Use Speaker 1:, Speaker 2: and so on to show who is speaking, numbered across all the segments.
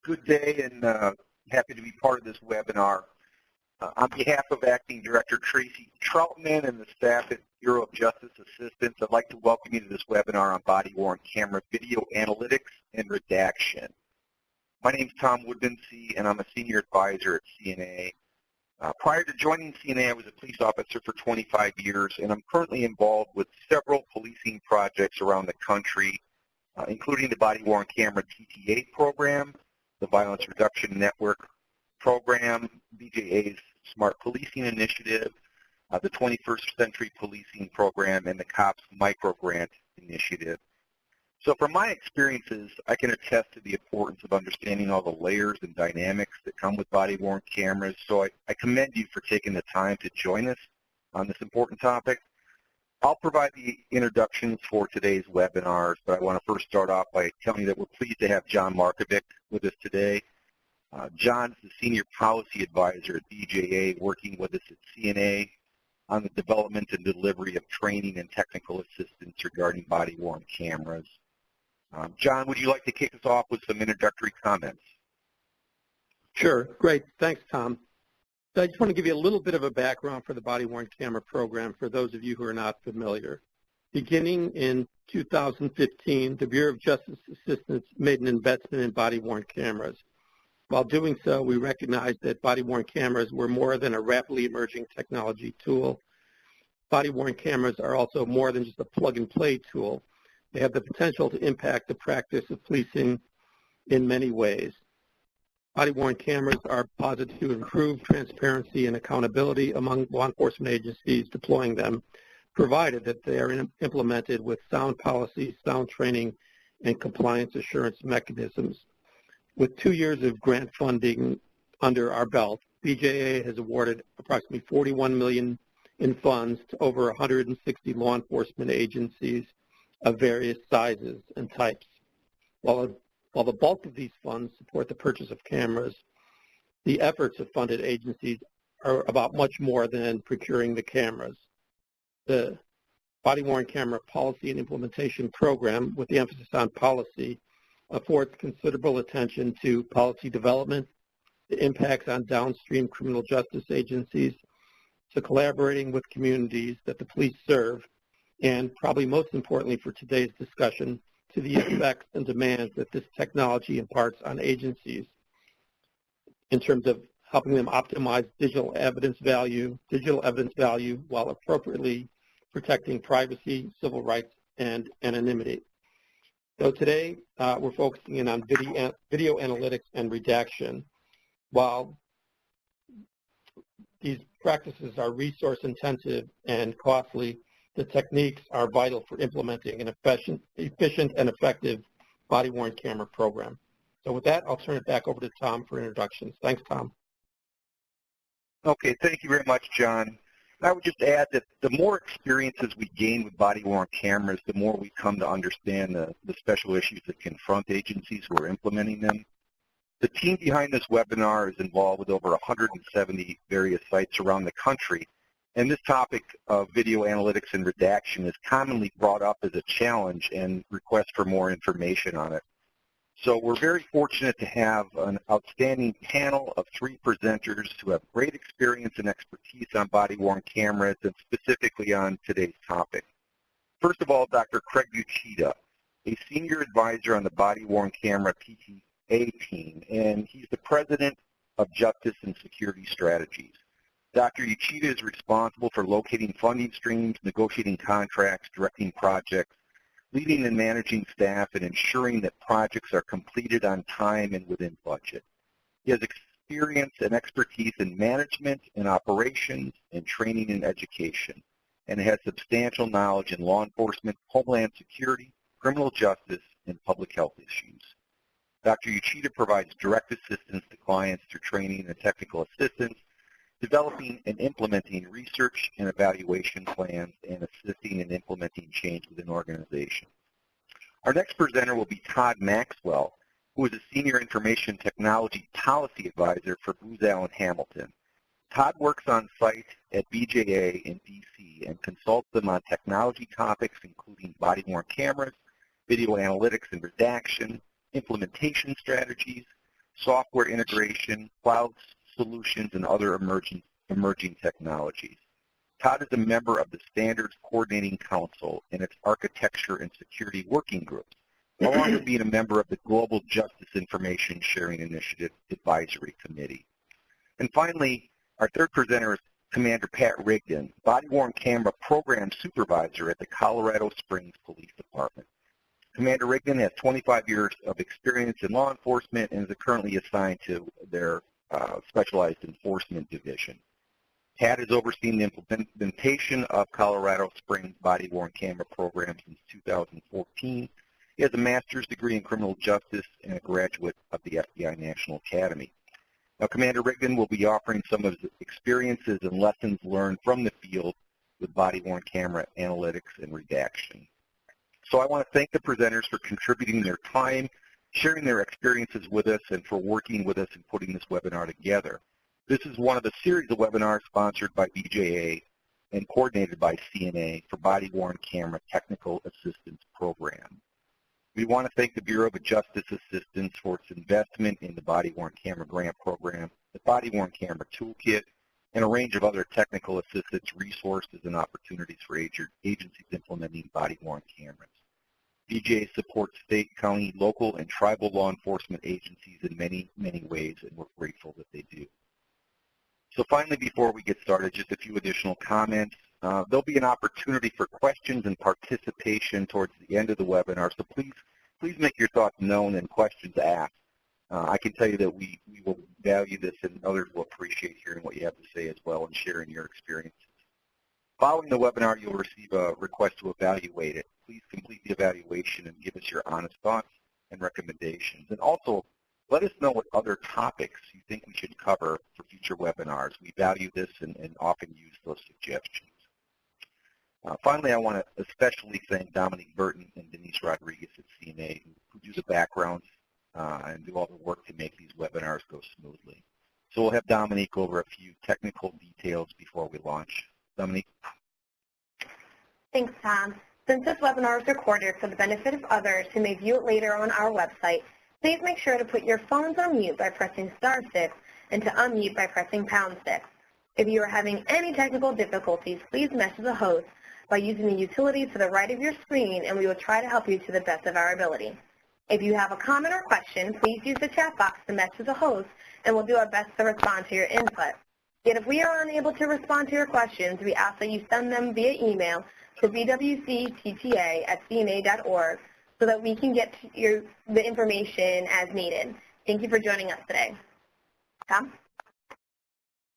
Speaker 1: Good day, and happy to be part of this webinar. On behalf of Acting Director Tracy Troutman and the staff at Bureau of Justice Assistance, I'd like to welcome you to this webinar on body-worn camera video analytics and redaction. My name is Tom Woodmansee, and I'm a senior advisor at CNA. Prior to joining CNA, I was a police officer for 25 years, and I'm currently involved with several policing projects around the country, including the body-worn camera TTA program, the Violence Reduction Network program, BJA's Smart Policing Initiative, the 21st Century Policing Program, and the COPS Micro Grant Initiative. So from my experiences, I can attest to the importance of understanding all the layers and dynamics that come with body-worn cameras. So I commend you for taking the time to join us on this important topic. I'll provide the introductions for today's webinars, but I want to first start off by telling you that we're pleased to have John Markovic with us today. John's the Senior Policy Advisor at BJA, working with us at CNA on the development and delivery of training and technical assistance regarding body-worn cameras. John, would you like to kick us off with some introductory comments?
Speaker 2: Sure. Great. Thanks, Tom. So I just want to give you a little bit of a background for the body-worn camera program for those of you who are not familiar. Beginning in 2015, the Bureau of Justice Assistance made an investment in body-worn cameras. While doing so, we recognized that body-worn cameras were more than a rapidly emerging technology tool. Body-worn cameras are also more than just a plug-and-play tool. They have the potential to impact the practice of policing in many ways. Body-worn cameras are posited to improve transparency and accountability among law enforcement agencies deploying them, provided that they are implemented with sound policy, sound training, and compliance assurance mechanisms. With 2 years of grant funding under our belt, BJA has awarded approximately $41 million in funds to over 160 law enforcement agencies of various sizes and types. While the bulk of these funds support the purchase of cameras, the efforts of funded agencies are about much more than procuring the cameras. The body-worn camera policy and implementation program, with the emphasis on policy, affords considerable attention to policy development, the impacts on downstream criminal justice agencies, to collaborating with communities that the police serve, and probably most importantly for today's discussion, to the effects and demands that this technology imparts on agencies in terms of helping them optimize digital evidence value while appropriately protecting privacy, civil rights, and anonymity. So today, we're focusing in on video analytics and redaction. While these practices are resource intensive and costly, the techniques are vital for implementing an efficient and effective body-worn camera program. So with that, I'll turn it back over to Tom for introductions. Thanks, Tom.
Speaker 1: Okay, thank you very much, John. I would just add that the more experiences we gain with body-worn cameras, the more we come to understand the special issues that confront agencies who are implementing them. The team behind this webinar is involved with over 170 various sites around the country. And this topic of video analytics and redaction is commonly brought up as a challenge and request for more information on it. So we're very fortunate to have an outstanding panel of 3 presenters who have great experience and expertise on body-worn cameras and specifically on today's topic. First of all, Dr. Craig Uchida, a senior advisor on the body-worn camera TTA team, and he's the president of Justice and Security Strategies. Dr. Uchida is responsible for locating funding streams, negotiating contracts, directing projects, leading and managing staff, and ensuring that projects are completed on time and within budget. He has experience and expertise in management and operations and training and education, and has substantial knowledge in law enforcement, homeland security, criminal justice, and public health issues. Dr. Uchida provides direct assistance to clients through training and technical assistance, developing and implementing research and evaluation plans, and assisting in implementing change within organizations. Our next presenter will be Todd Maxwell, who is a Senior Information Technology Policy Advisor for Booz Allen Hamilton. Todd works on site at BJA in D.C. and consults them on technology topics including body-worn cameras, video analytics and redaction, implementation strategies, software integration, cloud solutions, and other emerging technologies. Todd is a member of the Standards Coordinating Council and its Architecture and Security Working Groups, along with being a member of the Global Justice Information Sharing Initiative Advisory Committee. And finally, our third presenter is Commander Pat Rigdon, Body-Worn Camera Program Supervisor at the Colorado Springs Police Department. Commander Rigdon has 25 years of experience in law enforcement and is currently assigned to their Specialized Enforcement Division. Pat has overseen the implementation of Colorado Springs body-worn camera program since 2014. He has a master's degree in criminal justice and a graduate of the FBI National Academy. Now, Commander Rigdon will be offering some of his experiences and lessons learned from the field with body-worn camera analytics and redaction. So I want to thank the presenters for contributing their time, sharing their experiences with us, and for working with us in putting this webinar together. This is one of the series of webinars sponsored by BJA and coordinated by CNA for Body-Worn Camera Technical Assistance Program. We want to thank the Bureau of Justice Assistance for its investment in the Body-Worn Camera Grant Program, the Body-Worn Camera Toolkit, and a range of other technical assistance resources and opportunities for agencies implementing body-worn cameras. BJA supports state, county, local, and tribal law enforcement agencies in many, many ways, and we're grateful that they do. So finally, before we get started, just a few additional comments. There'll be an opportunity for questions and participation towards the end of the webinar, so please make your thoughts known and questions asked. I can tell you that we will value this, and others will appreciate hearing what you have to say as well and sharing your experiences. Following the webinar, you'll receive a request to evaluate it. Please complete the evaluation and give us your honest thoughts and recommendations. And also, let us know what other topics you think we should cover for future webinars. We value this and often use those suggestions. Finally, I want to especially thank Dominique Burton and Denise Rodriguez at CNA who do the backgrounds and do all the work to make these webinars go smoothly. So we'll have Dominique go over a few technical details before we launch. Dominique?
Speaker 3: Thanks, Tom. Since this webinar is recorded for the benefit of others who may view it later on our website, please make sure to put your phones on mute by pressing *6 and to unmute by pressing #6. If you are having any technical difficulties, please message the host by using the utility to the right of your screen, and we will try to help you to the best of our ability. If you have a comment or question, please use the chat box to message the host, and we'll do our best to respond to your input. Yet if we are unable to respond to your questions, we ask that you send them via email to bwctta@cna.org so that we can get to the information as needed. Thank you for joining us today. Tom?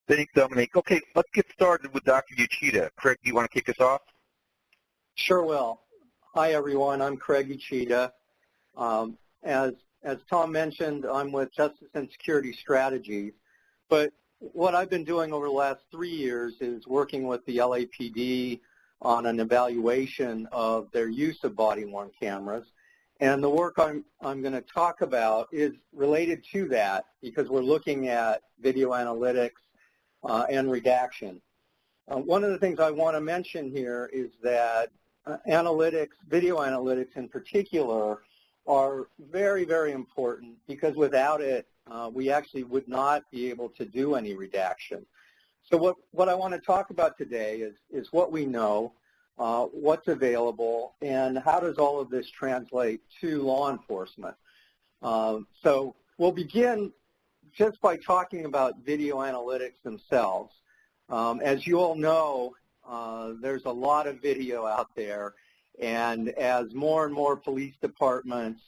Speaker 1: Thanks, Dominique. Okay, let's get started with Dr. Uchida. Craig, do you want to kick us off?
Speaker 2: Sure will. Hi, everyone. I'm Craig Uchida. As Tom mentioned, I'm with Justice and Security Strategies. But what I've been doing over the last 3 years is working with the LAPD on an evaluation of their use of body-worn cameras. And the work I'm going to talk about is related to that because we're looking at video analytics and redaction. One of the things I want to mention here is that video analytics in particular, are very, very important because without it, we actually would not be able to do any redaction. So what I want to talk about today is what we know, what's available, and how does all of this translate to law enforcement. So we'll begin just by talking about video analytics themselves. As you all know, there's a lot of video out there, and as more and more police departments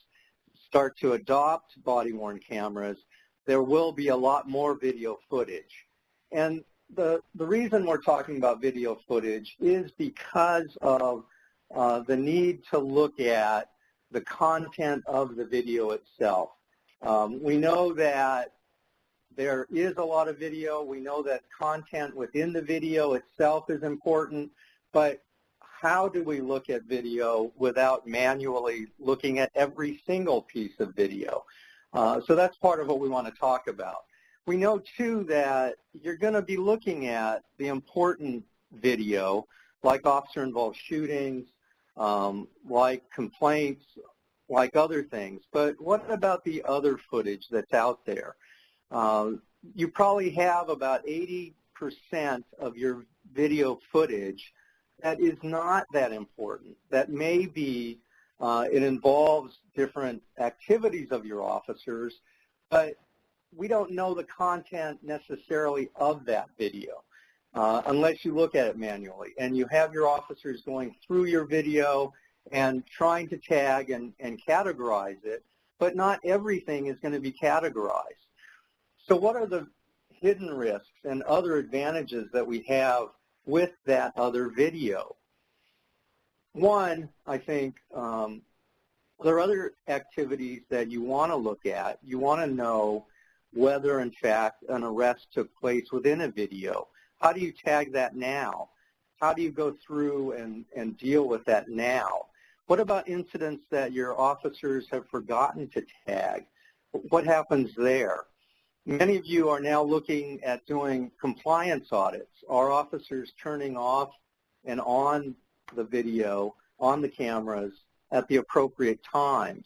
Speaker 2: start to adopt body-worn cameras, there will be a lot more video footage. And the reason we're talking about video footage is because of the need to look at the content of the video itself. We know that there is a lot of video. We know that content within the video itself is important, but how do we look at video without manually looking at every single piece of video? So that's part of what we want to talk about. We know, too, that you're going to be looking at the important video, like officer-involved shootings, like complaints, like other things, but what about the other footage that's out there? You probably have about 80% of your video footage that is not that important. That may be, it involves different activities of your officers, but we don't know the content necessarily of that video unless you look at it manually. And you have your officers going through your video and trying to tag and categorize it, but not everything is going to be categorized. So what are the hidden risks and other advantages that we have with that other video? One, I think there are other activities that you want to look at. You want to know whether, in fact, an arrest took place within a video. How do you tag that now? How do you go through and deal with that now? What about incidents that your officers have forgotten to tag? What happens there? Many of you are now looking at doing compliance audits. Are officers turning off and on the video, on the cameras, at the appropriate times?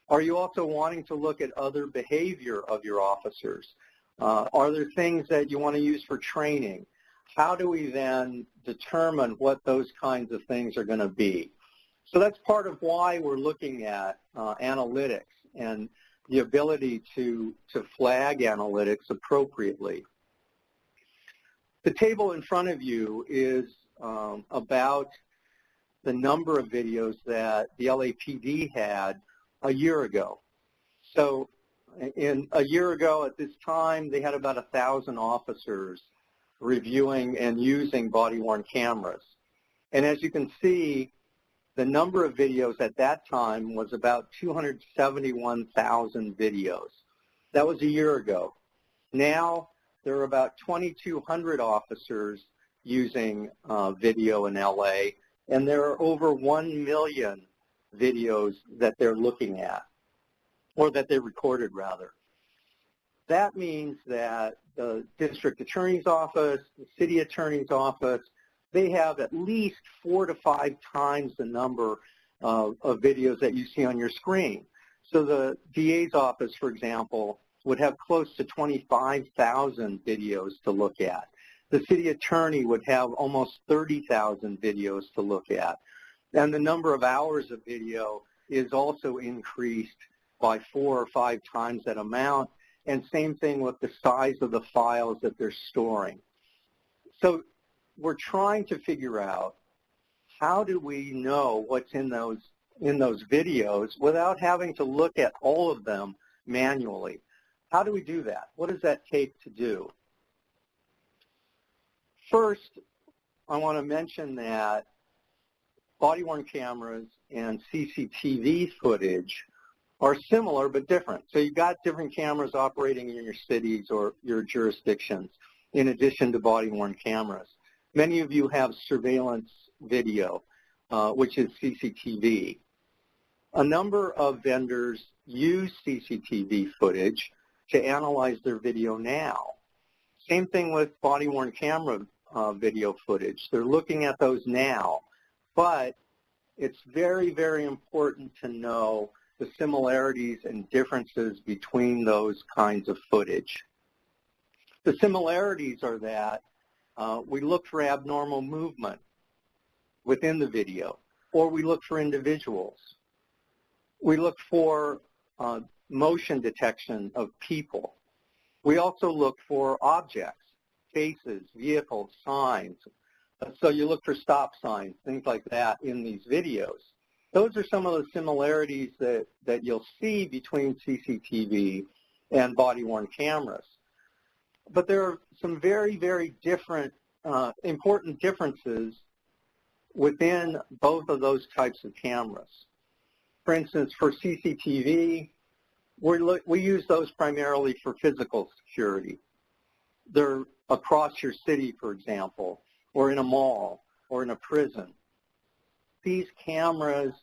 Speaker 2: Are you also wanting to look at other behavior of your officers? Are there things that you want to use for training? How do we then determine what those kinds of things are going to be? So that's part of why we're looking at analytics and the ability to flag analytics appropriately. The table in front of you is about the number of videos that the LAPD had a year ago. So a year ago at this time, they had about 1,000 officers reviewing and using body-worn cameras. And as you can see, the number of videos at that time was about 271,000 videos. That was a year ago. Now, there are about 2,200 officers using video in LA, and there are over 1 million videos that they're looking at, or that they recorded, rather. That means that the district attorney's office, the city attorney's office, they have at least 4 to 5 times the number of videos that you see on your screen. So the DA's office, for example, would have close to 25,000 videos to look at. The city attorney would have almost 30,000 videos to look at. And the number of hours of video is also increased by 4 or 5 times that amount, and same thing with the size of the files that they're storing. So we're trying to figure out, how do we know what's in those videos without having to look at all of them manually? How do we do that? What does that take to do? First, I want to mention that body-worn cameras and CCTV footage are similar but different. So you've got different cameras operating in your cities or your jurisdictions in addition to body-worn cameras. Many of you have surveillance video, which is CCTV. A number of vendors use CCTV footage to analyze their video now. Same thing with body-worn camera video footage. They're looking at those now, but it's very, very important to know the similarities and differences between those kinds of footage. The similarities are that we look for abnormal movement within the video, or we look for individuals. We look for motion detection of people. We also look for objects, faces, vehicles, signs. So you look for stop signs, things like that in these videos. Those are some of the similarities that you'll see between CCTV and body-worn cameras. But there are some very, very different, important differences within both of those types of cameras. For instance, for CCTV, we use those primarily for physical security. They're across your city, for example, or in a mall, or in a prison. These cameras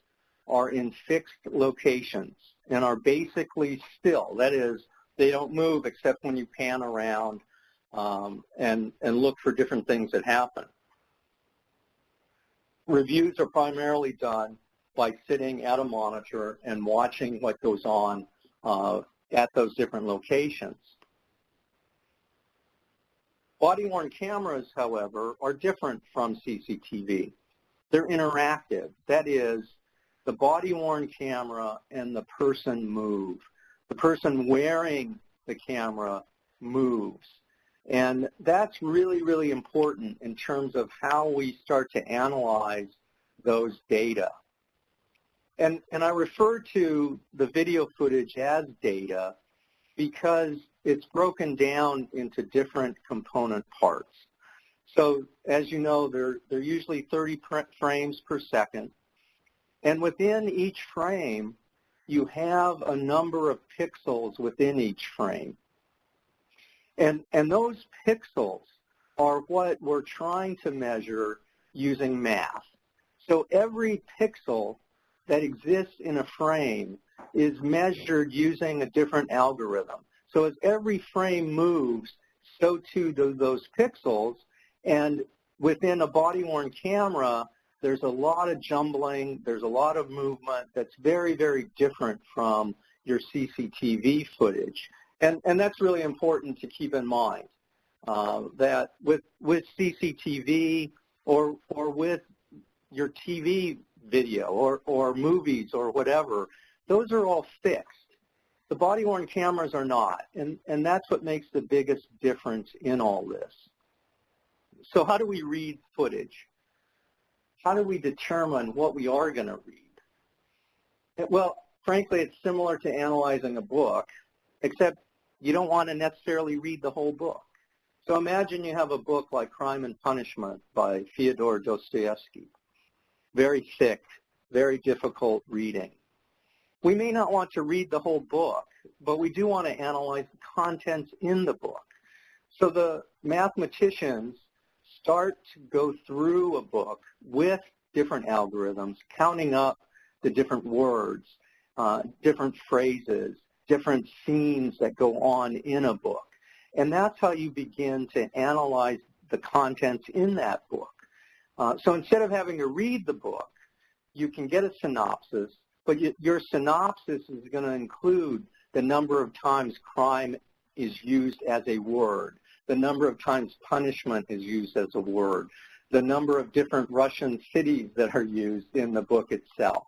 Speaker 2: are in fixed locations and are basically still. That is, they don't move except when you pan around and look for different things that happen. Reviews are primarily done by sitting at a monitor and watching what goes on at those different locations. Body-worn cameras, however, are different from CCTV. They're interactive. That is, the body-worn camera and the person move. The person wearing the camera moves. And that's really, really important in terms of how we start to analyze those data. And I refer to the video footage as data because it's broken down into different component parts. So as you know, they're usually 30 frames per second. And within each frame, you have a number of pixels within each frame. And those pixels are what we're trying to measure using math. So every pixel that exists in a frame is measured using a different algorithm. So as every frame moves, so too do those pixels. And within a body-worn camera, there's a lot of jumbling, there's a lot of movement that's very, very different from your CCTV footage. And that's really important to keep in mind, that with CCTV or with your TV video or movies or whatever, those are all fixed. The body-worn cameras are not, and that's what makes the biggest difference in all this. So how do we read footage? How do we determine what we are going to read? Well, frankly, it's similar to analyzing a book, except you don't want to necessarily read the whole book. So imagine you have a book like Crime and Punishment by Fyodor Dostoevsky. Very thick, very difficult reading. We may not want to read the whole book, but we do want to analyze the contents in the book. So the mathematicians start to go through a book with different algorithms, counting up the different words, different phrases, different scenes that go on in a book. And that's how you begin to analyze the contents in that book. So instead of having to read the book, you can get a synopsis, but your synopsis is going to include the number of times crime is used as a word, the number of times punishment is used as a word, the number of different Russian cities that are used in the book itself.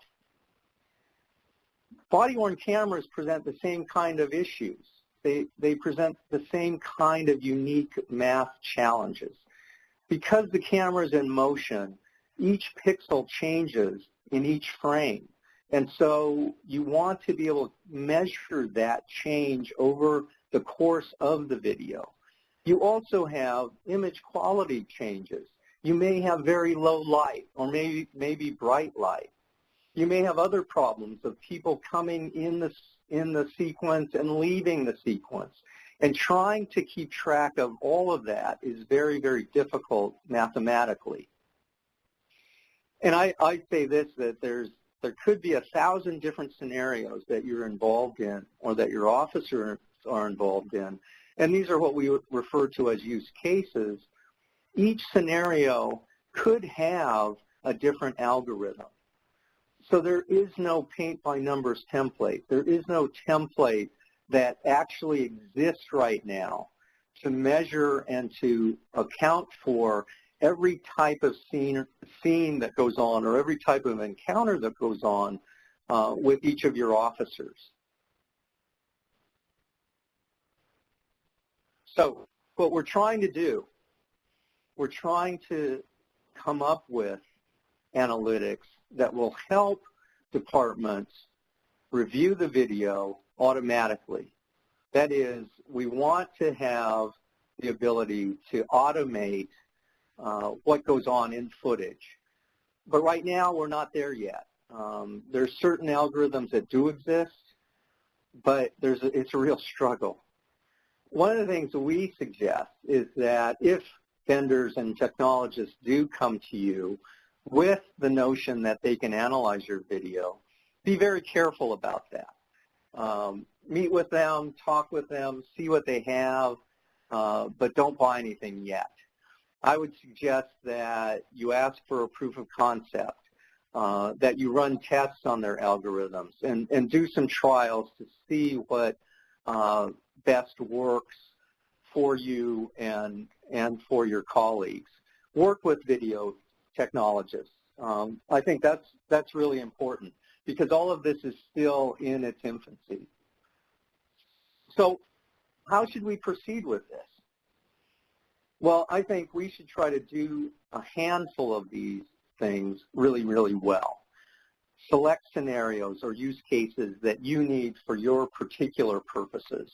Speaker 2: Body-worn cameras present the same kind of issues. They present the same kind of unique math challenges. Because the camera is in motion, each pixel changes in each frame. And so you want to be able to measure that change over the course of the video. You also have image quality changes. You may have very low light or maybe bright light. You may have other problems of people coming in the sequence and leaving the sequence. And trying to keep track of all of that is very, very difficult mathematically. And I say this, that there could be 1,000 different scenarios that you're involved in or that your officers are involved in. And these are what we refer to as use cases. Each scenario could have a different algorithm. So there is no paint-by-numbers template. There is no template that actually exists right now to measure and to account for every type of scene that goes on or every type of encounter that goes on with each of your officers. So what we're trying to do, we're trying to come up with analytics that will help departments review the video automatically. That is, we want to have the ability to automate what goes on in footage. But right now, we're not there yet. There's certain algorithms that do exist, but it's a real struggle. One of the things that we suggest is that if vendors and technologists do come to you with the notion that they can analyze your video, be very careful about that. Meet with them, talk with them, see what they have, but don't buy anything yet. I would suggest that you ask for a proof of concept. that you run tests on their algorithms and do some trials to see what best works for you and for your colleagues. Work with video technologists. I think that's really important because all of this is still in its infancy. So how should we proceed with this? Well, I think we should try to do a handful of these things really, really well. Select scenarios or use cases that you need for your particular purposes.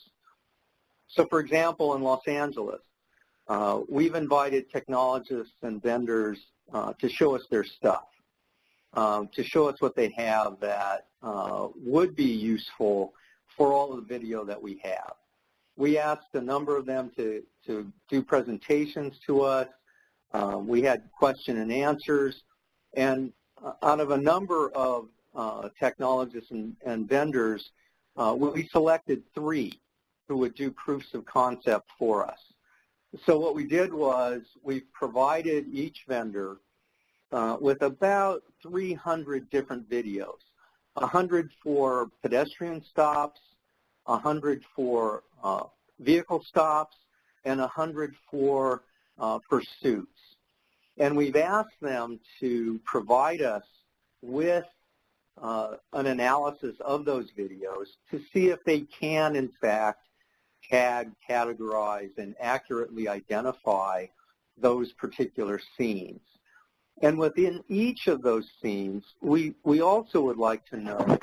Speaker 2: So, for example, in Los Angeles, we've invited technologists and vendors to show us their stuff, to show us what they have that would be useful for all of the video that we have. We asked a number of them to do presentations to us. We had question and answers. And out of a number of technologists and vendors, we selected 3 who would do proofs of concept for us. So what we did was we provided each vendor with about 300 different videos, 100 for pedestrian stops, 100 for vehicle stops, and 100 for pursuits. And we've asked them to provide us with an analysis of those videos to see if they can, in fact, tag, categorize, and accurately identify those particular scenes. And within each of those scenes, we also would like to know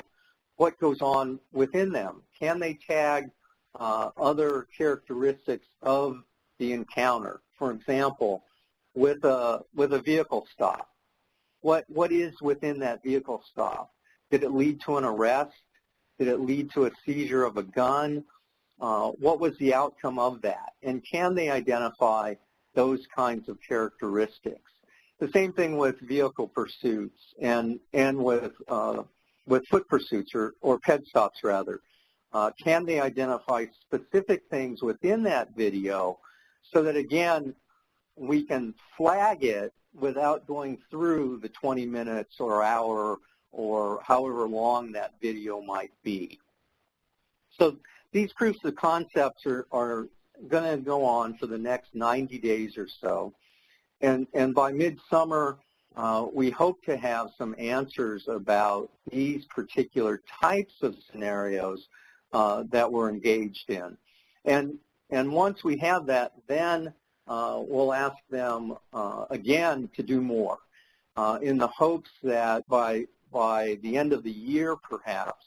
Speaker 2: what goes on within them. Can they tag other characteristics of the encounter? For example, with a vehicle stop, what is within that vehicle stop? Did it lead to an arrest? Did it lead to a seizure of a gun? What was the outcome of that? And can they identify those kinds of characteristics? The same thing with vehicle pursuits and with foot pursuits or ped stops rather. Can they identify specific things within that video so that, again, we can flag it without going through the 20 minutes or hour or however long that video might be. So these proofs of concepts are going to go on for the next 90 days or so. And by midsummer, we hope to have some answers about these particular types of scenarios that we're engaged in. And once we have that, then we'll ask them again to do more in the hopes that by the end of the year, perhaps,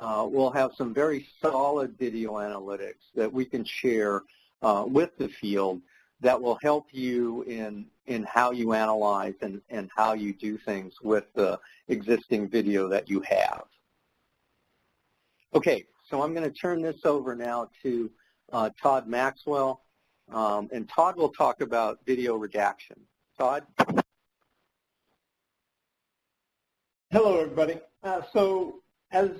Speaker 2: we'll have some very solid video analytics that we can share with the field that will help you in how you analyze and how you do things with the existing video that you have. Okay, so I'm going to turn this over now to Todd Maxwell, and Todd will talk about video redaction. Todd?
Speaker 4: Hello, everybody. So as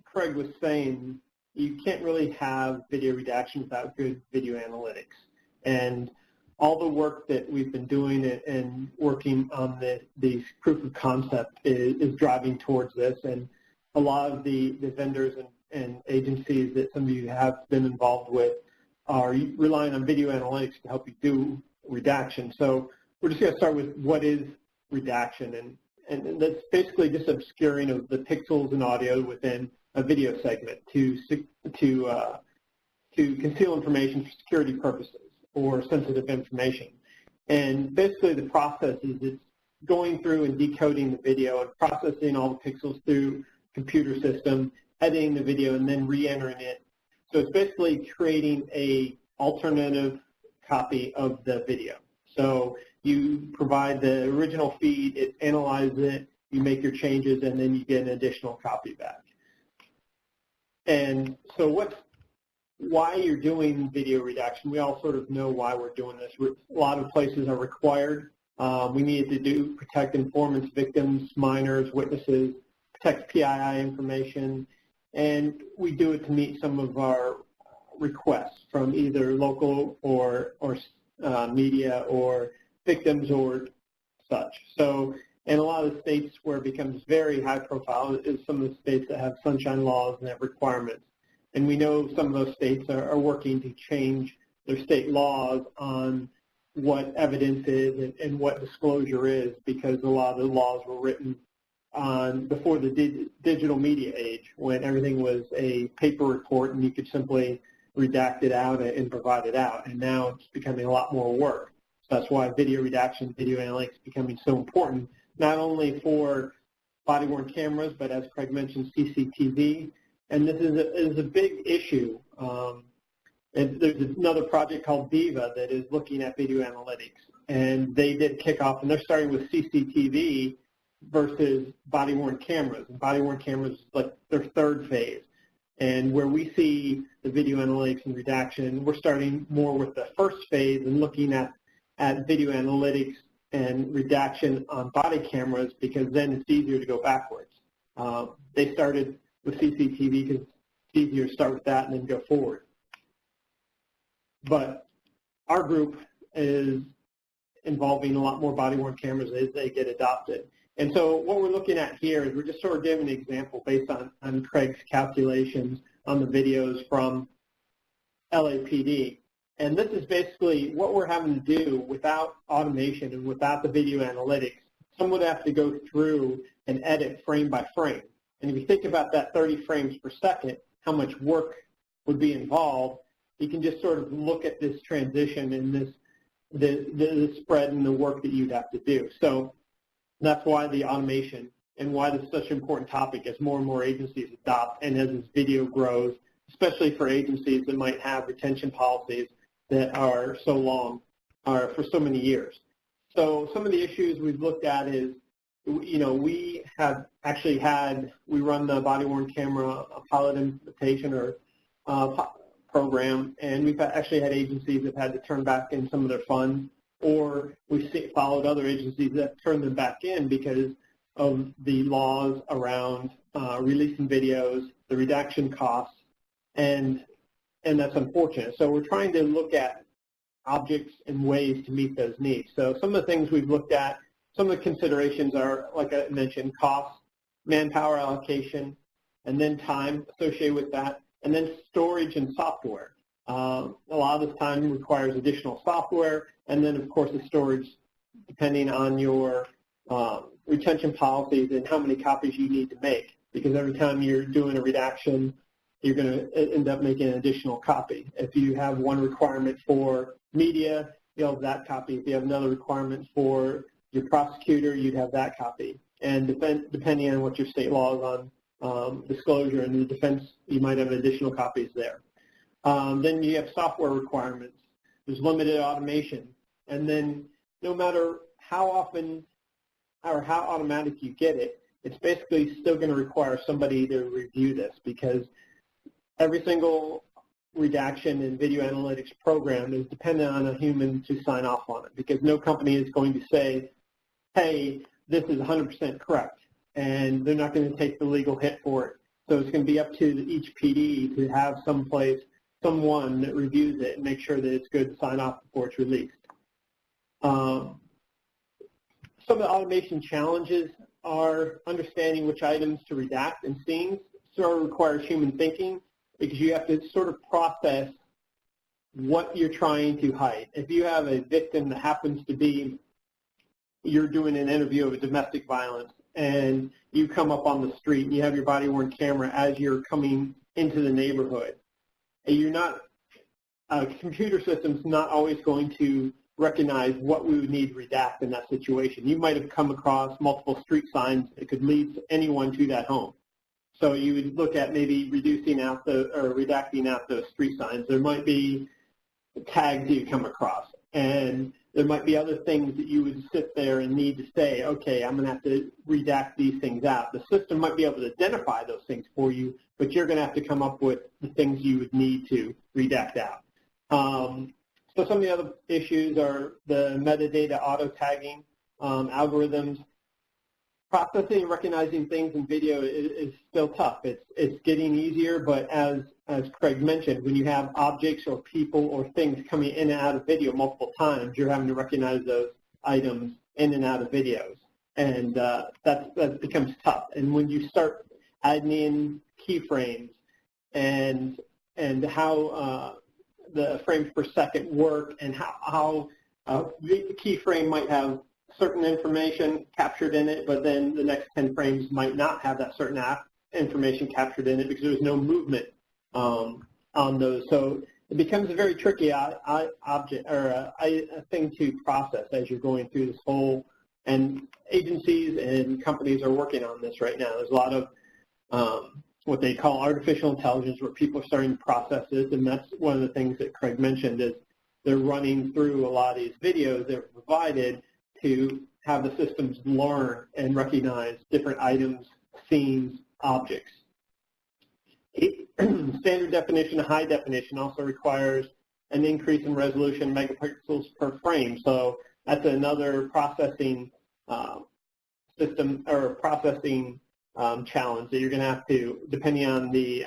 Speaker 4: Craig was saying, you can't really have video redaction without good video analytics. And all the work that we've been doing and working on these proof of concept is driving towards this. And a lot of the vendors and agencies that some of you have been involved with are relying on video analytics to help you do redaction. So we're just going to start with what is redaction. And that's basically just obscuring of the pixels and audio within a video segment to conceal information for security purposes or sensitive information. And basically the process is it's going through and decoding the video and processing all the pixels through computer system, editing the video, and then re-entering it. So it's basically creating a alternative copy of the video. So you provide the original feed, it analyzes it, you make your changes, and then you get an additional copy back. And so why you're doing video redaction, we all sort of know why we're doing this. A lot of places are required. We need to protect informants, victims, minors, witnesses, protect PII information, and we do it to meet some of our requests from either local or media or victims or such. So, And a lot of the states where it becomes very high profile is some of the states that have sunshine laws and have requirements. And we know some of those states are working to change their state laws on what evidence is and what disclosure is, because a lot of the laws were written on before the digital media age, when everything was a paper report and you could simply redact it out and provide it out. And now it's becoming a lot more work. So that's why video redaction, video analytics is becoming so important, not only for body-worn cameras, but as Craig mentioned, CCTV. And this is a big issue. And there's another project called Viva that is looking at video analytics. And they did kick off, and they're starting with CCTV versus body-worn cameras. And body-worn cameras is like their third phase. And where we see the video analytics and redaction, we're starting more with the first phase and looking at video analytics and redaction on body cameras, because then it's easier to go backwards. They started with CCTV because it's easier to start with that and then go forward. But our group is involving a lot more body-worn cameras as they get adopted. And so what we're looking at here is we're just sort of giving an example based on Craig's calculations on the videos from LAPD. And this is basically what we're having to do without automation and without the video analytics. Someone would have to go through and edit frame by frame. And if you think about that 30 frames per second, how much work would be involved, you can just sort of look at this transition and the spread and the work that you'd have to do. So that's why the automation and why this is such an important topic as more and more agencies adopt and as this video grows, especially for agencies that might have retention policies that are so long, or for so many years. So some of the issues we've looked at is, we have actually we run the body-worn camera pilot implementation or program, and we've actually had agencies that had to turn back in some of their funds, or we've followed other agencies that turned them back in because of the laws around releasing videos, the redaction costs, and that's unfortunate. So we're trying to look at objects and ways to meet those needs. So some of the things we've looked at, some of the considerations are, like I mentioned, cost, manpower allocation, and then time associated with that, and then storage and software. A lot of this time requires additional software, and then, of course, the storage, depending on your retention policies and how many copies you need to make, because every time you're doing a redaction, you're going to end up making an additional copy. If you have one requirement for media, you'll have that copy. If you have another requirement for your prosecutor, you'd have that copy. And depending on what your state law is on disclosure and the defense, you might have additional copies there. Then you have software requirements. There's limited automation. And then no matter how often or how automatic you get it, it's basically still going to require somebody to review this, because every single redaction and video analytics program is dependent on a human to sign off on it, because no company is going to say, hey, this is 100% correct, and they're not going to take the legal hit for it. So it's going to be up to each PD to have someone that reviews it and make sure that it's good to sign off before it's released. Some of the automation challenges are understanding which items to redact and scenes. Sort of requires human thinking, because you have to sort of process what you're trying to hide. If you have a victim that happens to be, you're doing an interview of a domestic violence, and you come up on the street and you have your body-worn camera as you're coming into the neighborhood, and you're not, a computer system's not always going to recognize what we would need to redact in that situation. You might have come across multiple street signs that could lead anyone to that home. So you would look at maybe redacting out those street signs. There might be tags that you come across, and there might be other things that you would sit there and need to say, okay, I'm going to have to redact these things out. The system might be able to identify those things for you, but you're going to have to come up with the things you would need to redact out. So some of the other issues are the metadata auto-tagging, algorithms. Processing and recognizing things in video is still tough. It's getting easier, but as Craig mentioned, when you have objects or people or things coming in and out of video multiple times, you're having to recognize those items in and out of videos. and that becomes tough. And when you start adding in keyframes and how the frames per second work, and how the keyframe might have certain information captured in it, but then the next 10 frames might not have that certain information captured in it because there's no movement on those. So it becomes a very tricky object or a thing to process as you're going through this whole. And agencies and companies are working on this right now. There's a lot of what they call artificial intelligence, where people are starting to process this, and that's one of the things that Craig mentioned is they're running through a lot of these videos that are provided to have the systems learn and recognize different items, scenes, objects. Standard definition to high definition also requires an increase in resolution megapixels per frame. So that's another processing system or processing challenge that you're going to have to, depending on the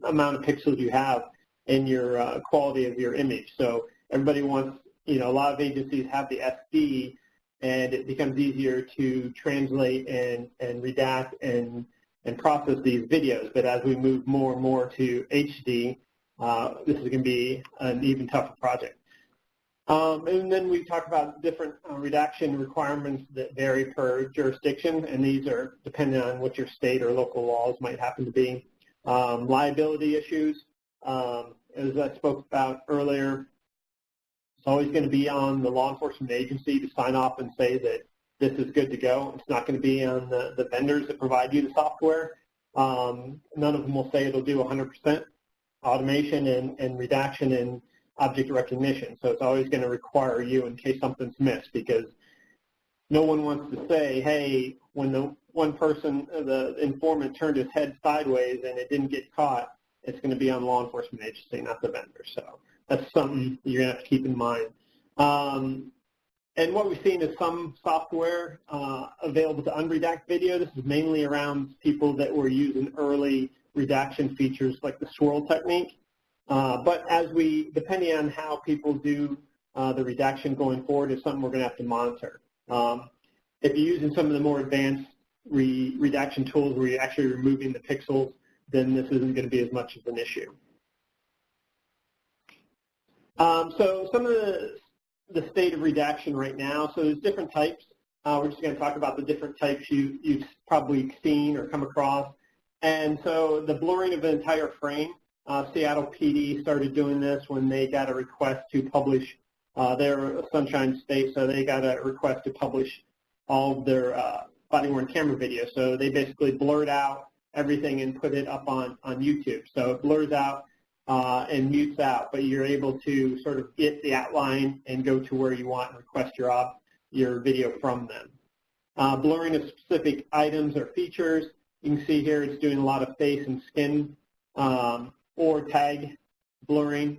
Speaker 4: amount of pixels you have in your quality of your image. So everybody wants, a lot of agencies have the SD, and it becomes easier to translate and redact and process these videos. But as we move more and more to HD, this is going to be an even tougher project. And then we talk about different redaction requirements that vary per jurisdiction, and these are dependent on what your state or local laws might happen to be. Liability issues, as I spoke about earlier, it's always going to be on the law enforcement agency to sign off and say that this is good to go. It's not going to be on the vendors that provide you the software. None of them will say it'll do 100% automation and redaction and object recognition. So it's always going to require you in case something's missed, because no one wants to say, hey, when the one person, the informant, turned his head sideways and it didn't get caught, it's going to be on law enforcement agency, not the vendor. So that's something you're going to have to keep in mind. And what we've seen is some software available to unredact video. This is mainly around people that were using early redaction features like the swirl technique. But depending on how people do the redaction going forward, is something we're going to have to monitor. If you're using some of the more advanced redaction tools where you're actually removing the pixels, then this isn't going to be as much of an issue. So some of the state of redaction right now, so there's different types. We're just going to talk about the different types you've probably seen or come across. And so the blurring of an entire frame, Seattle PD started doing this when they got a request to publish their Sunshine State, so they got a request to publish all of their body-worn camera videos. So they basically blurred out everything and put it up on YouTube. So it blurs out and mutes out, but you're able to sort of get the outline and go to where you want and request your video from them. Blurring of specific items or features. You can see here it's doing a lot of face and skin or tag blurring.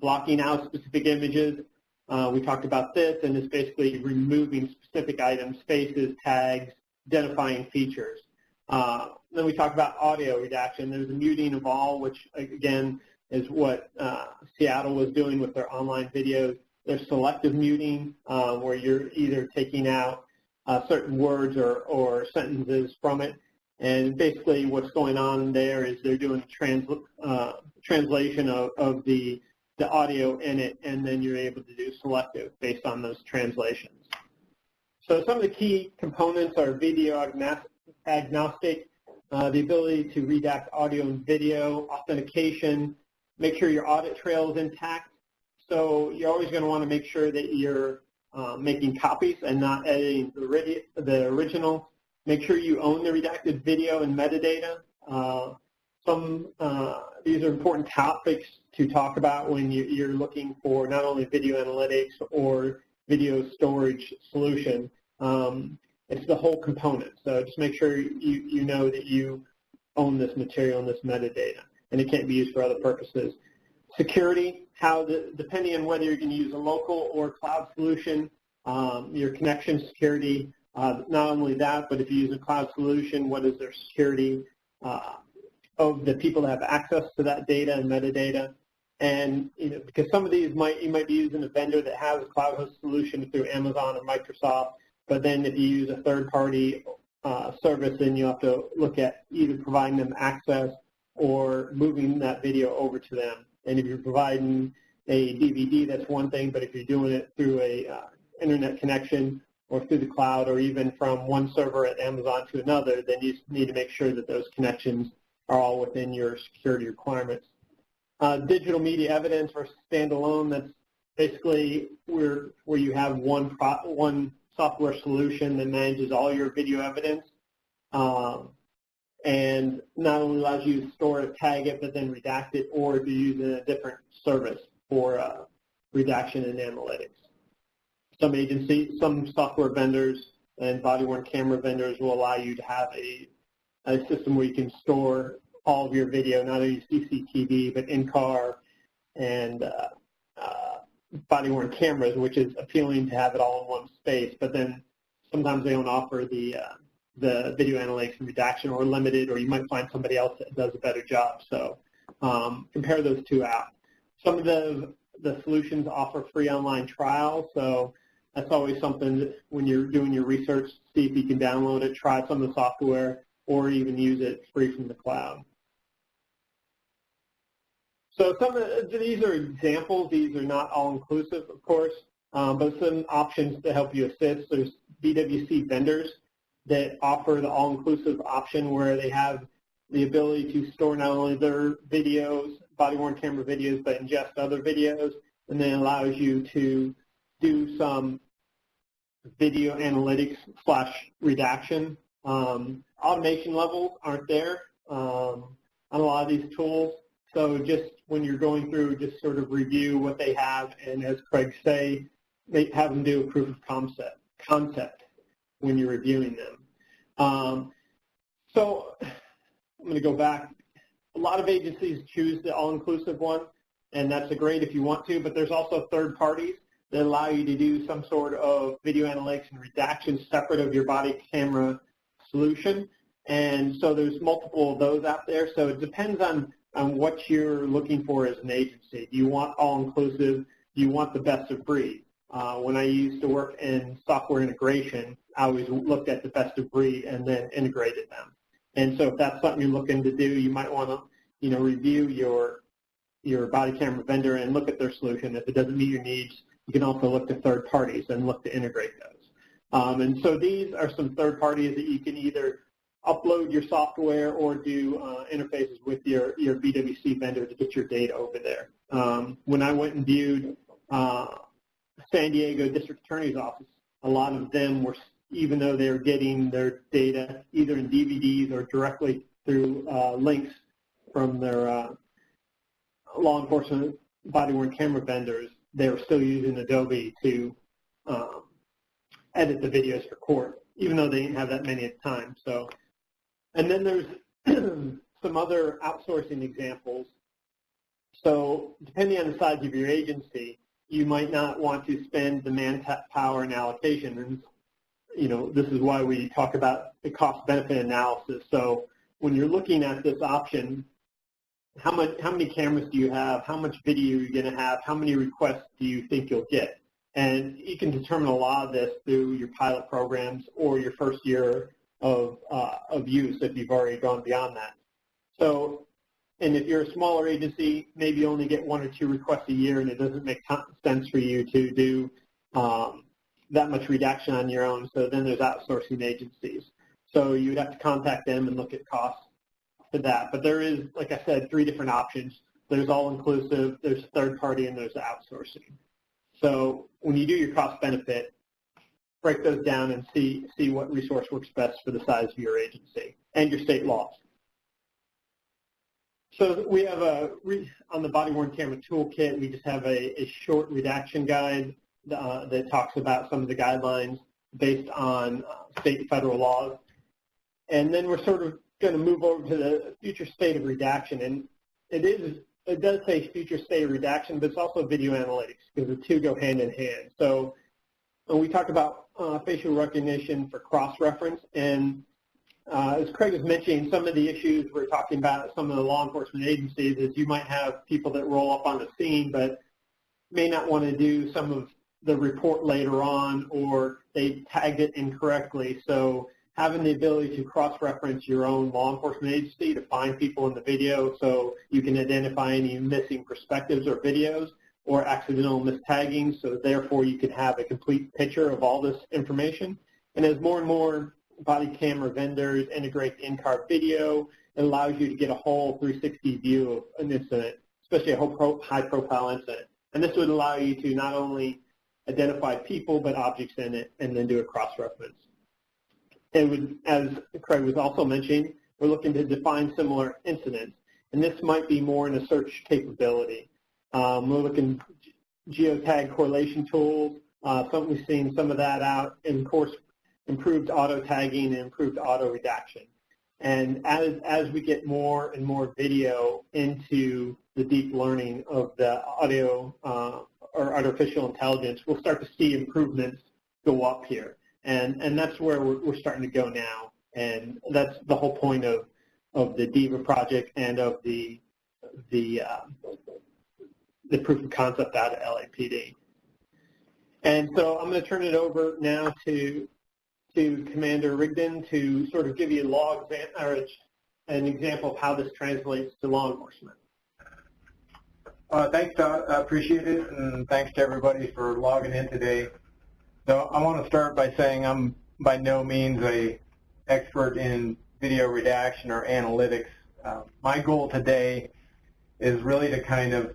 Speaker 4: Blocking out specific images. We talked about this, and it's basically removing specific items, faces, tags, identifying features. Then we talked about audio redaction. There's a muting of all, which again is what Seattle was doing with their online videos. There's selective muting, where you're either taking out certain words or sentences from it. And basically what's going on there is they're doing translation of the audio in it, and then you're able to do selective based on those translations. So some of the key components are video agnostic, the ability to redact audio and video, authentication, make sure your audit trail is intact. So you're always going to want to make sure that you're making copies and not editing the original. Make sure you own the redacted video and metadata. These are important topics to talk about when you're looking for not only video analytics or video storage solution. It's the whole component. So just make sure you know that you own this material and this metadata, and it can't be used for other purposes. Security, depending on whether you're going to use a local or cloud solution, your connection security, not only that, but if you use a cloud solution, what is their security of the people that have access to that data and metadata. And because some of these you might be using a vendor that has a cloud host solution through Amazon or Microsoft, but then if you use a third-party service, then you have to look at either providing them access or moving that video over to them. And if you're providing a DVD, that's one thing, but if you're doing it through a internet connection or through the cloud or even from one server at Amazon to another, then you need to make sure that those connections are all within your security requirements. Digital media evidence versus standalone, that's basically where you have one software solution that manages all your video evidence and not only allows you to store it, tag it, but then redact it, or if you're using a different service for redaction and analytics. Some agencies, some software vendors and body-worn camera vendors will allow you to have a system where you can store all of your video, not only CCTV, but in-car and body-worn cameras, which is appealing to have it all in one space. But then sometimes they don't offer the video analytics and redaction, or limited, or you might find somebody else that does a better job. So compare those two out. Some of the solutions offer free online trials, so that's always something that when you're doing your research, see if you can download it, try some of the software, or even use it free from the cloud. So these are examples. These are not all-inclusive, of course, but some options to help you assist. There's BWC vendors that offer the all-inclusive option where they have the ability to store not only their videos, body-worn camera videos, but ingest other videos, and then allows you to do some video analytics / redaction. Automation levels aren't there on a lot of these tools. So just when you're going through, just sort of review what they have, and as Craig say, they have them do a proof of concept when you're reviewing them. So I'm going to go back. A lot of agencies choose the all-inclusive one, and that's great if you want to, but there's also third parties that allow you to do some sort of video analytics and redaction separate of your body camera solution. And so there's multiple of those out there. So it depends on what you're looking for as an agency. Do you want all-inclusive? Do you want the best of breed? When I used to work in software integration, I always looked at the best of breed and then integrated them. And so if that's something you're looking to do, you might want to, review your body camera vendor and look at their solution. If it doesn't meet your needs, you can also look to third parties and look to integrate those. And so these are some third parties that you can either upload your software or do interfaces with your BWC vendor to get your data over there. When I went and viewed San Diego District Attorney's Office, a lot of them were, even though they were getting their data either in DVDs or directly through links from their law enforcement body-worn camera vendors, they were still using Adobe to edit the videos for court, even though they didn't have that many at the time. So, and then there's some other outsourcing examples. So depending on the size of your agency, you might not want to spend the manpower and allocation. And this is why we talk about the cost-benefit analysis. So when you're looking at this option, how many cameras do you have? How much video are you going to have? How many requests do you think you'll get? And you can determine a lot of this through your pilot programs or your first year of use if you've already gone beyond that. So, and if you're a smaller agency, maybe you only get 1 or 2 requests a year, and it doesn't make sense for you to do that much redaction on your own. So then there's outsourcing agencies. So you would have to contact them and look at costs for that. But there is, like I said, 3 different options. There's all-inclusive, there's third party, and there's outsourcing. So when you do your cost-benefit, break those down and see what resource works best for the size of your agency and your state laws. So we have on the body-worn camera toolkit, we just have a short redaction guide that talks about some of the guidelines based on state and federal laws. And then we're sort of going to move over to the future state of redaction. And it does say future state of redaction, but it's also video analytics because the two go hand in hand. So when we talk about facial recognition for cross-reference, and as Craig was mentioning, some of the issues we're talking about, some of the law enforcement agencies, is you might have people that roll up on the scene but may not want to do some of the report later on, or they tagged it incorrectly. So having the ability to cross-reference your own law enforcement agency to find people in the video so you can identify any missing perspectives or videos or accidental mistagging, so therefore you can have a complete picture of all this information. And as more and more body camera vendors integrate in-car video, it allows you to get a whole 360 view of an incident, especially a whole high-profile incident. And this would allow you to not only identify people but objects in it and then do a cross-reference. It would, as Craig was also mentioning, we're looking to define similar incidents, and this might be more in a search capability. We're looking geotag correlation tools. We've seen some of that out, and of course, improved auto tagging and improved auto redaction. And as we get more and more video into the deep learning of the audio or artificial intelligence, we'll start to see improvements go up here. And that's where we're starting to go now. And that's the whole point of the DIVA project and of the proof of concept out of LAPD. And so I'm going to turn it over now to Commander Rigdon to sort of give you an example of how this translates to law enforcement.
Speaker 5: Thanks, Todd. I appreciate it, and thanks to everybody for logging in today. So I want to start by saying I'm by no means an expert in video redaction or analytics. My goal today is really to kind of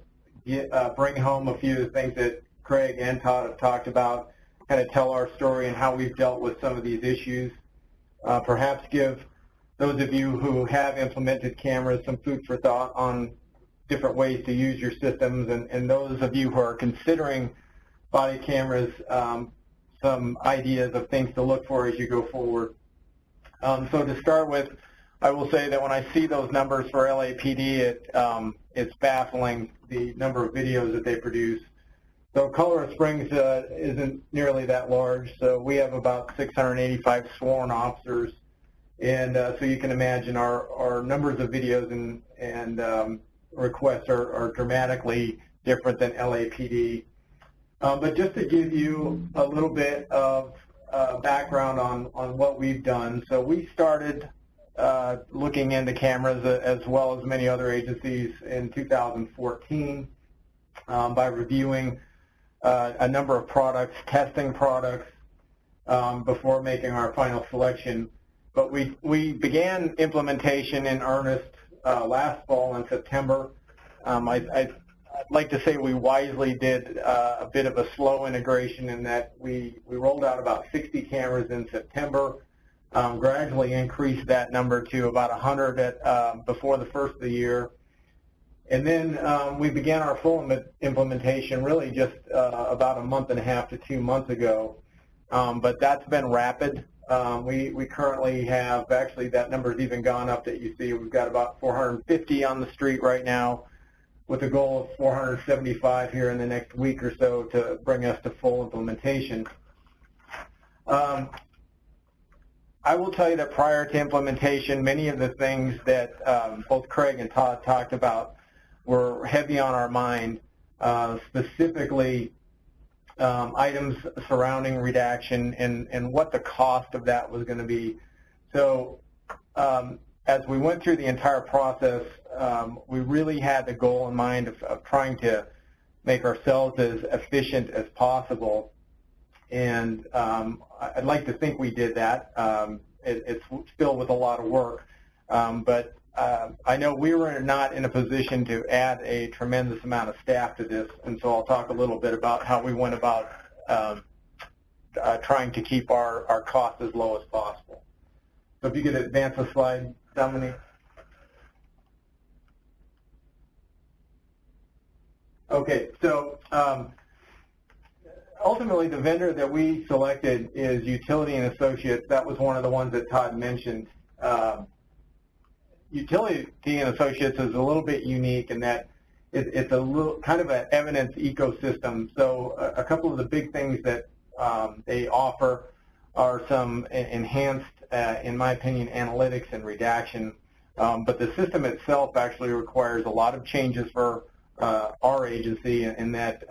Speaker 5: bring home a few of the things that Craig and Todd have talked about, kind of tell our story and how we've dealt with some of these issues, perhaps give those of you who have implemented cameras some food for thought on different ways to use your systems, and those of you who are considering body cameras, some ideas of things to look for as you go forward. So to start with, I will say that when I see those numbers for LAPD, it's baffling, the number of videos that they produce. So Colorado Springs isn't nearly that large, so we have about 685 sworn officers, and so you can imagine our numbers of videos and requests are dramatically different than LAPD. But just to give you a little bit of background on what we've done, so we started looking into cameras as well as many other agencies in 2014 by reviewing a number of products, testing products before making our final selection. But we began implementation in earnest last fall in September. I'd like to say we wisely did a bit of a slow integration in that we rolled out about 60 cameras in September, gradually increased that number to about 100 before the first of the year. And then we began our full implementation really just about a month and a half to 2 months ago. But that's been rapid. We currently have, actually that number's even gone up that you see. We've got about 450 on the street right now with a goal of 475 here in the next week or so to bring us to full implementation. I will tell you that prior to implementation, many of the things that both Craig and Todd talked about were heavy on our mind, specifically items surrounding redaction and what the cost of that was going to be. So as we went through the entire process, we really had the goal in mind of trying to make ourselves as efficient as possible. And I'd like to think we did that. It's still with a lot of work. But I know we were not in a position to add a tremendous amount of staff to this, and so I'll talk a little bit about how we went about trying to keep our costs as low as possible. So if you could advance the slide, Dominique. Okay, so ultimately the vendor that we selected is Utility and Associates. That was one of the ones that Todd mentioned. Utility and Associates is a little bit unique in that it's a little kind of an evidence ecosystem. So a couple of the big things that they offer are some enhanced in my opinion, analytics and redaction. But the system itself actually requires a lot of changes for our agency, in that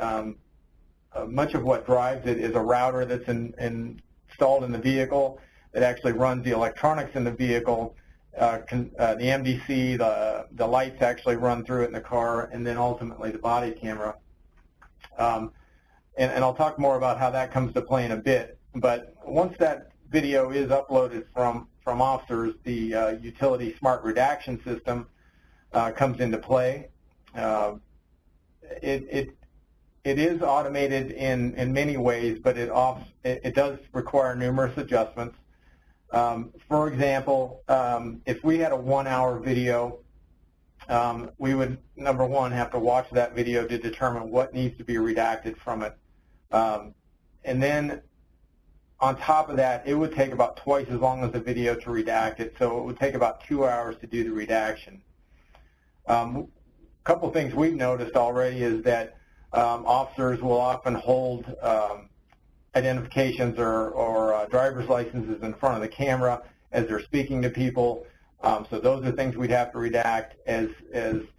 Speaker 5: much of what drives it is a router that's installed in the vehicle that actually runs the electronics in the vehicle. The MDC, the lights actually run through it in the car, and then ultimately the body camera. And I'll talk more about how that comes to play in a bit. But once that video is uploaded from officers, the utility smart redaction system comes into play. It is automated in many ways, but it does require numerous adjustments. For example, if we had a 1-hour video, we would, number one, have to watch that video to determine what needs to be redacted from it. And then on top of that, it would take about twice as long as the video to redact it, so it would take about 2 hours to do the redaction. A couple of things we've noticed already is that officers will often hold identifications or driver's licenses in front of the camera as they're speaking to people. So those are things we'd have to redact. As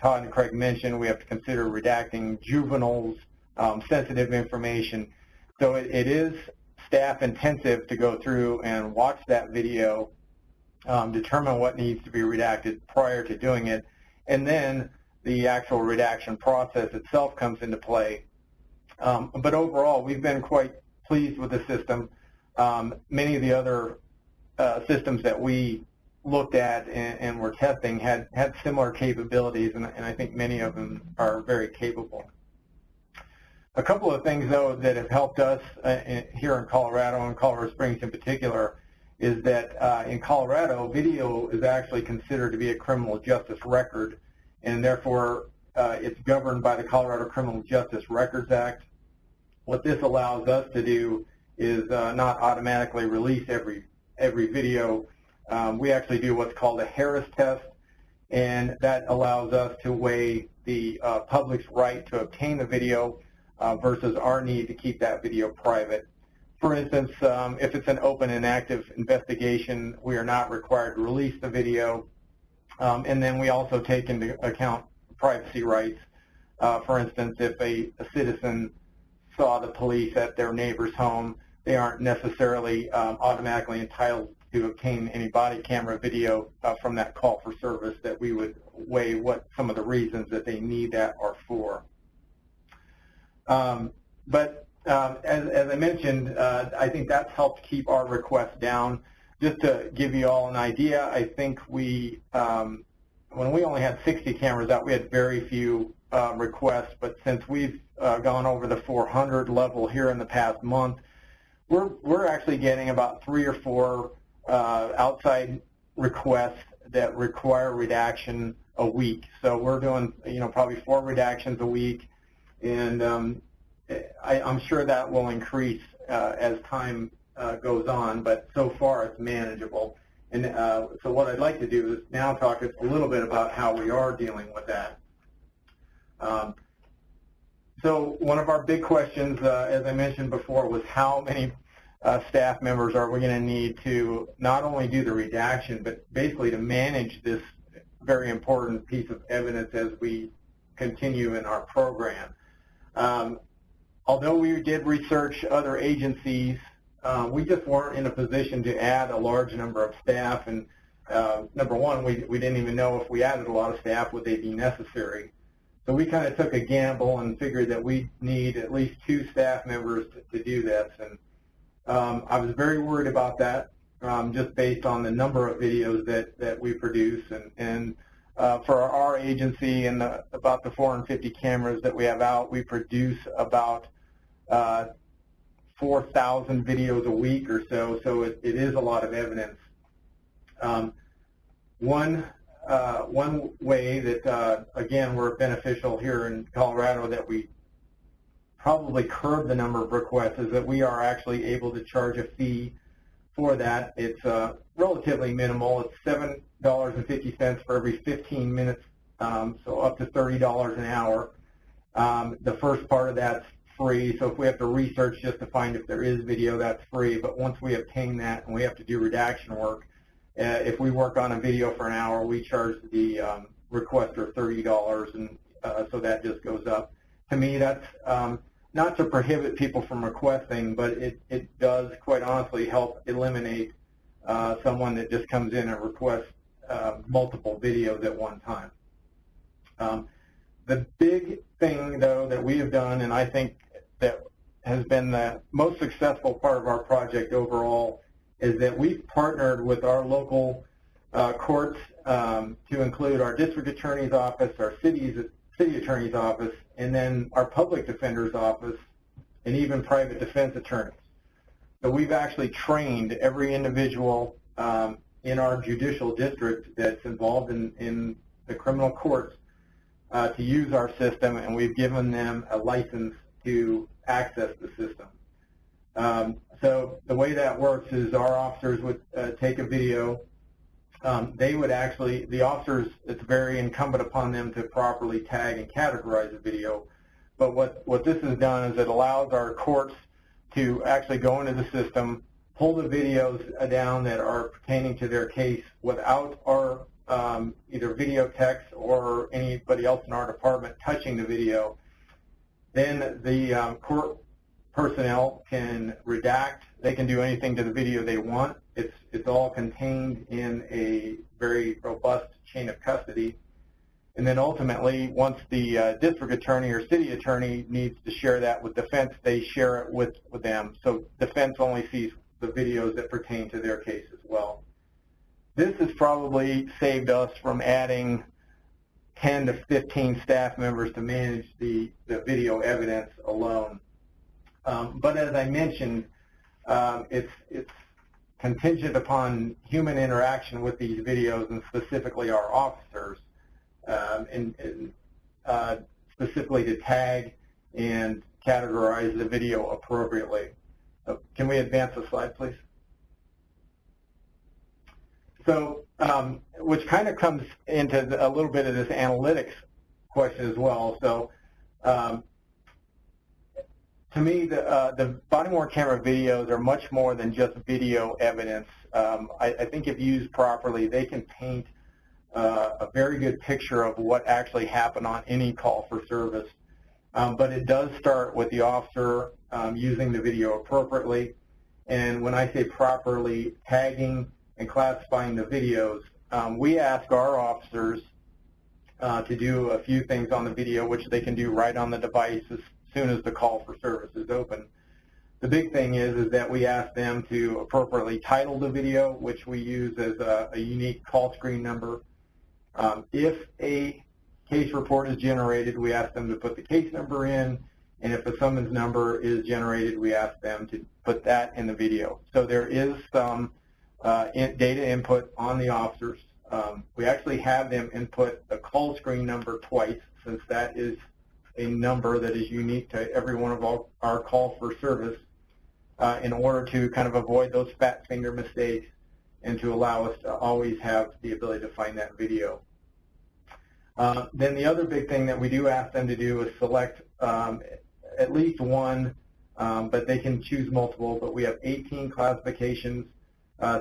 Speaker 5: Todd and Craig mentioned, we have to consider redacting juveniles, sensitive information. So it is staff intensive to go through and watch that video, determine what needs to be redacted prior to doing it, and then the actual redaction process itself comes into play. But overall, we've been quite pleased with the system. Many of the other systems that we looked at and were testing had similar capabilities, and I think many of them are very capable. A couple of things, though, that have helped us here in Colorado, and Colorado Springs in particular, is that in Colorado, video is actually considered to be a criminal justice record, and therefore it's governed by the Colorado Criminal Justice Records Act. What this allows us to do is not automatically release every video. We actually do what's called a Harris test, and that allows us to weigh the public's right to obtain the video versus our need to keep that video private. For instance, if it's an open and active investigation, we are not required to release the video. And then we also take into account privacy rights. For instance, if a citizen saw the police at their neighbor's home, they aren't necessarily automatically entitled to obtain any body camera video from that call for service, that we would weigh what some of the reasons that they need that are for. But as I mentioned, I think that's helped keep our requests down. Just to give you all an idea, I think we, when we only had 60 cameras out, we had very few requests, but since we've gone over the 400 level here in the past month, we're actually getting about 3 or 4 outside requests that require redaction a week. So we're doing, probably 4 redactions a week, and I'm sure that will increase as time goes on, but so far it's manageable. And so what I'd like to do is now talk a little bit about how we are dealing with that. So one of our big questions, as I mentioned before, was how many staff members are we going to need to not only do the redaction, but basically to manage this very important piece of evidence as we continue in our program. Although we did research other agencies, we just weren't in a position to add a large number of staff, and number one, we didn't even know if we added a lot of staff, would they be necessary. So we kind of took a gamble and figured that we need at least 2 staff members to do this, and I was very worried about that, just based on the number of videos that we produce, and for our agency and about the 450 cameras that we have out, we produce about 4,000 videos a week or so, so it is a lot of evidence. One way that, again, we're beneficial here in Colorado that we probably curb the number of requests is that we are actually able to charge a fee for that. It's relatively minimal. It's $7.50 for every 15 minutes, so up to $30 an hour. The first part of that's free, so if we have to research just to find if there is video, that's free. But once we obtain that and we have to do redaction work, If we work on a video for an hour, we charge the requester $30, and so that just goes up. To me, that's not to prohibit people from requesting, but it does, quite honestly, help eliminate someone that just comes in and requests multiple videos at one time. The big thing, though, that we have done, and I think that has been the most successful part of our project overall, is that we've partnered with our local courts to include our district attorney's office, our city attorney's office, and then our public defender's office, and even private defense attorneys. So we've actually trained every individual in our judicial district that's involved in the criminal courts to use our system, and we've given them a license to access the system. So the way that works is our officers would take a video. They would actually, the officers, it's very incumbent upon them to properly tag and categorize the video. But what this has done is it allows our courts to actually go into the system, pull the videos down that are pertaining to their case without our either video techs or anybody else in our department touching the video. Then the court personnel can redact. They can do anything to the video they want. It's all contained in a very robust chain of custody. And then ultimately, once the district attorney or city attorney needs to share that with defense, they share it with them. So defense only sees the videos that pertain to their case as well. This has probably saved us from adding 10 to 15 staff members to manage the video evidence alone. But as I mentioned, it's contingent upon human interaction with these videos, and specifically our officers, and specifically to tag and categorize the video appropriately. Can we advance the slide, please? So, which kind of comes into a little bit of this analytics question as well. So, to me, the body-worn camera videos are much more than just video evidence. I think if used properly, they can paint a very good picture of what actually happened on any call for service. But it does start with the officer using the video appropriately. And when I say properly, tagging and classifying the videos, we ask our officers to do a few things on the video, which they can do right on the device as soon as the call for service is open. The big thing is that we ask them to appropriately title the video, which we use as a unique call screen number. If a case report is generated, we ask them to put the case number in, and if a summons number is generated, we ask them to put that in the video. So there is some data input on the officers. We actually have them input the call screen number twice, since that is a number that is unique to every one of our call for service, in order to kind of avoid those fat finger mistakes and to allow us to always have the ability to find that video. Then the other big thing that we do ask them to do is select at least one, but they can choose multiple, but we have 18 classifications,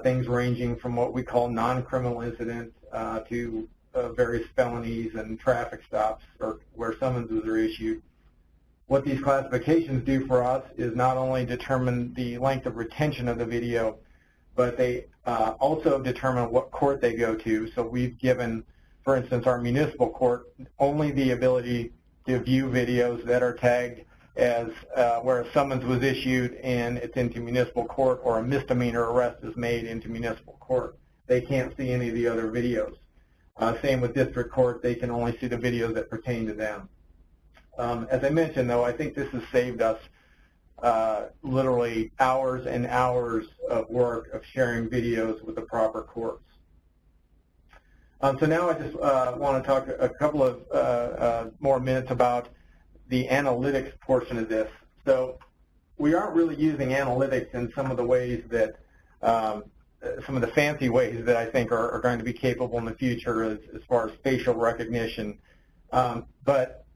Speaker 5: things ranging from what we call non-criminal incidents to various felonies and traffic stops or where summonses are issued. What these classifications do for us is not only determine the length of retention of the video, but they also determine what court they go to. So we've given, for instance, our municipal court only the ability to view videos that are tagged as where a summons was issued and it's into municipal court, or a misdemeanor arrest is made into municipal court. They can't see any of the other videos. Same with district court, they can only see the videos that pertain to them. As I mentioned, though, I think this has saved us literally hours and hours of work of sharing videos with the proper courts. So now I just want to talk a couple of more minutes about the analytics portion of this. So we aren't really using analytics in some of the ways that, some of the fancy ways that I think are going to be capable in the future as far as facial recognition. But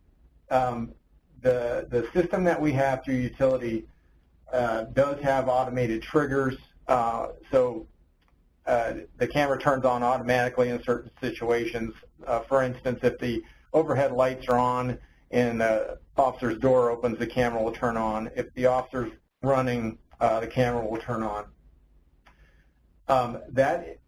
Speaker 5: the system that we have through utility does have automated triggers. So the camera turns on automatically in certain situations. For instance, if the overhead lights are on and the officer's door opens, the camera will turn on. If the officer's running, the camera will turn on.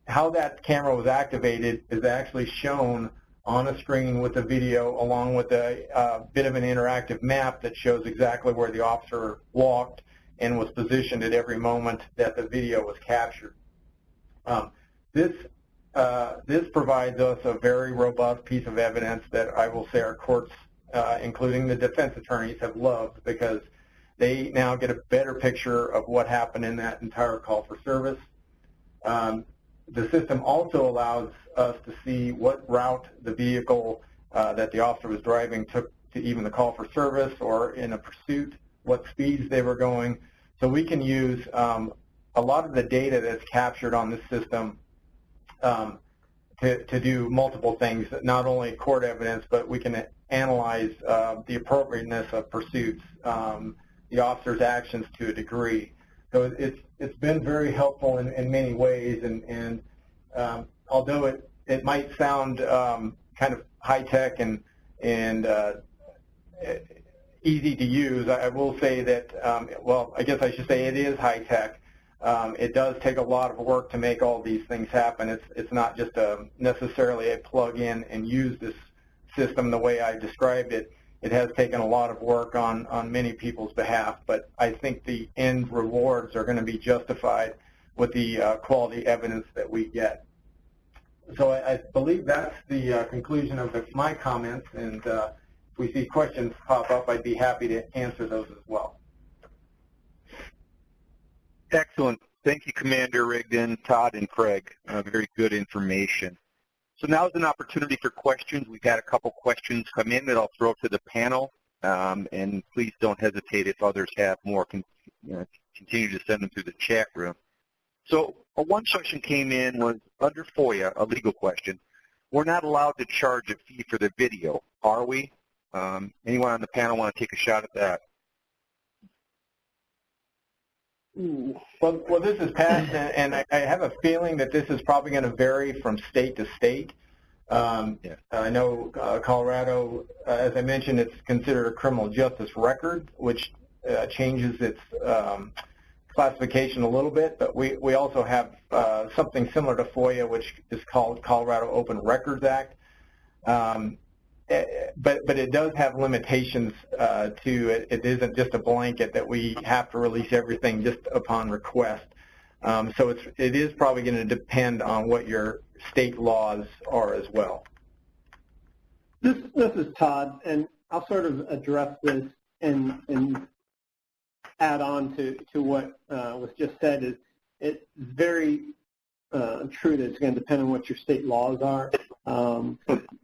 Speaker 5: How that camera was activated is actually shown on a screen with a video along with a bit of an interactive map that shows exactly where the officer walked and was positioned at every moment that the video was captured. This provides us a very robust piece of evidence that I will say our courts, including the defense attorneys, have loved, because they now get a better picture of what happened in that entire call for service. The system also allows us to see what route the vehicle that the officer was driving took to even the call for service or in a pursuit, what speeds they were going. So we can use a lot of the data that's captured on this system to do multiple things, not only court evidence, but we can analyze the appropriateness of pursuits, the officer's actions to a degree. So it's been very helpful in many ways, and although it might sound kind of high-tech and easy to use, I will say that, well, I guess I should say it is high-tech. It does take a lot of work to make all these things happen. It's not just necessarily a plug-in and use this system the way I described it. It has taken a lot of work on many people's behalf, but I think the end rewards are going to be justified with the quality evidence that we get. So I believe that's the conclusion of my comments, and if we see questions pop up, I'd be happy to answer those as well.
Speaker 1: Excellent. Thank you, Commander Rigdon, Todd, and Craig. Very good information. So now is an opportunity for questions. We've had a couple questions come in that I'll throw to the panel, and please don't hesitate if others have more. Continue to send them through the chat room. So one question came in was, under FOIA, a legal question, we're not allowed to charge a fee for the video, are we? Anyone on the panel want to take a shot at that?
Speaker 5: Well, this is passed, and I have a feeling that this is probably going to vary from state to state. I know Colorado, as I mentioned, it's considered a criminal justice record, which changes its classification a little bit, but we also have something similar to FOIA, which is called Colorado Open Records Act. But it does have limitations to it. It isn't just a blanket that we have to release everything just upon request. So it is probably going to depend on what your state laws are as well.
Speaker 4: This is Todd, and I'll sort of address this and add on to what was just said. Is it's very true that it's going to depend on what your state laws are,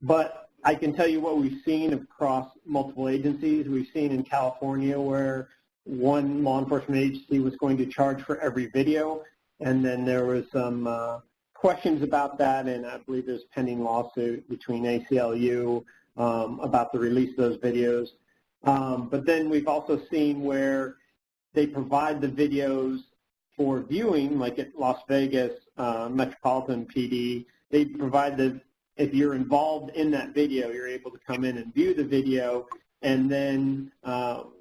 Speaker 4: but I can tell you what we've seen across multiple agencies. We've seen in California where one law enforcement agency was going to charge for every video, and then there was some questions about that, and I believe there's a pending lawsuit between ACLU about the release of those videos. But then we've also seen where they provide the videos for viewing, like at Las Vegas Metropolitan PD. They provide if you're involved in that video, you're able to come in and view the video and then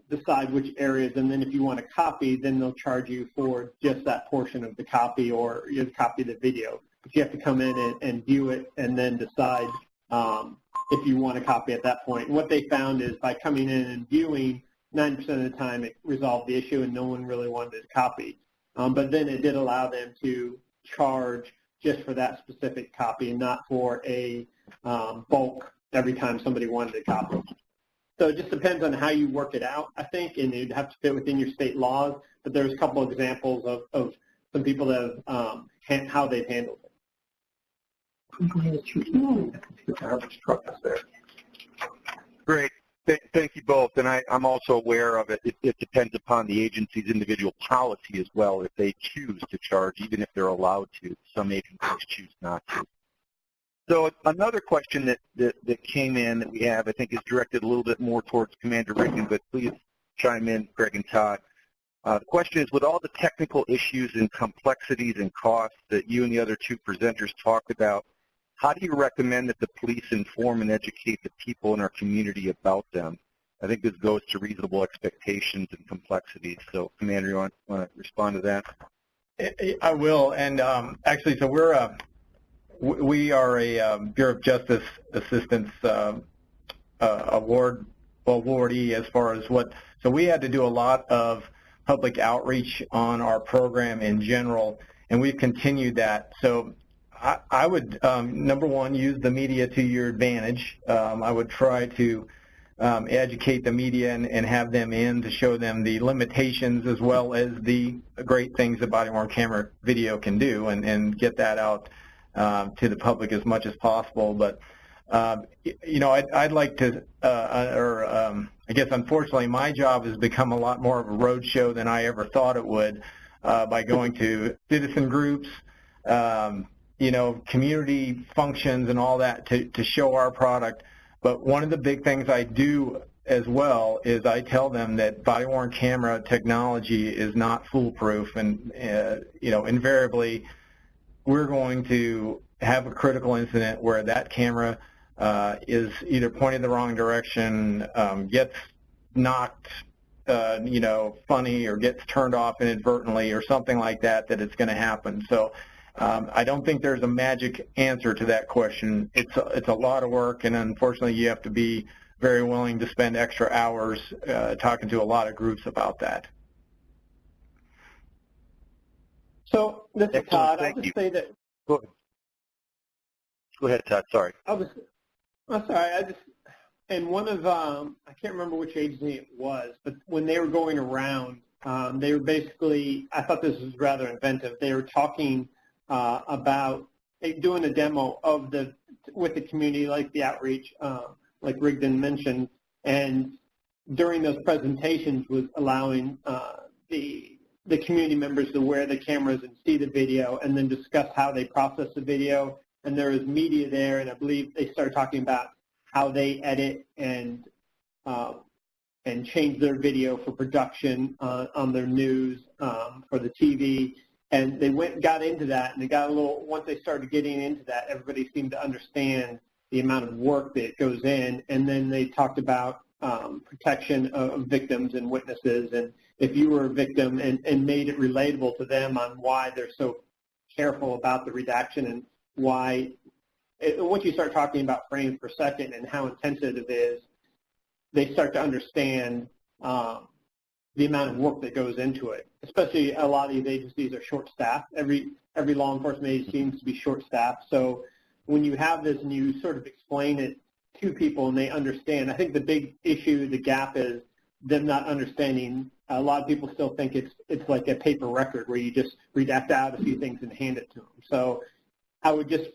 Speaker 4: decide which areas, and then if you want a copy, then they'll charge you for just that portion of the copy, or you copy the video. But you have to come in and view it and then decide if you want a copy at that point. And what they found is by coming in and viewing, 9% of the time it resolved the issue and no one really wanted a copy. But then it did allow them to charge just for that specific copy and not for a bulk every time somebody wanted a copy. So it just depends on how you work it out, I think, and you'd have to fit within your state laws. But there's a couple of examples of some people that have, how they've handled it.
Speaker 1: Great. Thank you both. And I'm also aware of it. It depends upon the agency's individual policy as well if they choose to charge, even if they're allowed to. Some agencies choose not to. So another question that came in that we have, I think, is directed a little bit more towards Commander Rigdon, but please chime in, Craig and Todd. The question is, with all the technical issues and complexities and costs that you and the other two presenters talked about, how do you recommend that the police inform and educate the people in our community about them? I think this goes to reasonable expectations and complexities. So, Commander, you want to respond to that?
Speaker 5: I will. And actually, so we are a Bureau of Justice Assistance awardee as far as what. So we had to do a lot of public outreach on our program in general, and we've continued that. So I would, number one, use the media to your advantage. I would try to educate the media and have them in to show them the limitations as well as the great things that body-worn camera video can do, and get that out to the public as much as possible. But you know, I'd like to, I guess unfortunately my job has become a lot more of a road show than I ever thought it would, by going to citizen groups, you know, community functions and all that to show our product. But one of the big things I do as well is I tell them that body-worn camera technology is not foolproof, and you know, invariably we're going to have a critical incident where that camera is either pointed the wrong direction, gets knocked, you know, funny, or gets turned off inadvertently, or something like that, that it's going to happen. So I don't think there's a magic answer to that question. It's a lot of work, and unfortunately you have to be very willing to spend extra hours talking to a lot of groups about that.
Speaker 4: So this is Todd. I'll just say that.
Speaker 1: Go ahead, Todd. Sorry.
Speaker 4: I'm sorry. And one of, I can't remember which agency it was, but when they were going around, they were basically, I thought this was rather inventive. They were talking about doing a demo of with the community, like the outreach, like Rigdon mentioned, and during those presentations was allowing the community members to wear the cameras and see the video, and then discuss how they process the video. And there was media there, and I believe they started talking about how they edit and change their video for production on their news for the TV. And they got into that, and they got a little. Once they started getting into that, everybody seemed to understand the amount of work that goes in. And then they talked about protection of victims and witnesses, and if you were a victim, and made it relatable to them on why they're so careful about the redaction, and why, once you start talking about frames per second and how intensive it is, they start to understand the amount of work that goes into it. Especially a lot of these agencies are short-staffed. Every law enforcement agency seems to be short-staffed. So when you have this and you sort of explain it to people and they understand, I think the big issue, the gap, is them not understanding. A lot of people still think it's like a paper record where you just redact out a few things and hand it to them. So I would just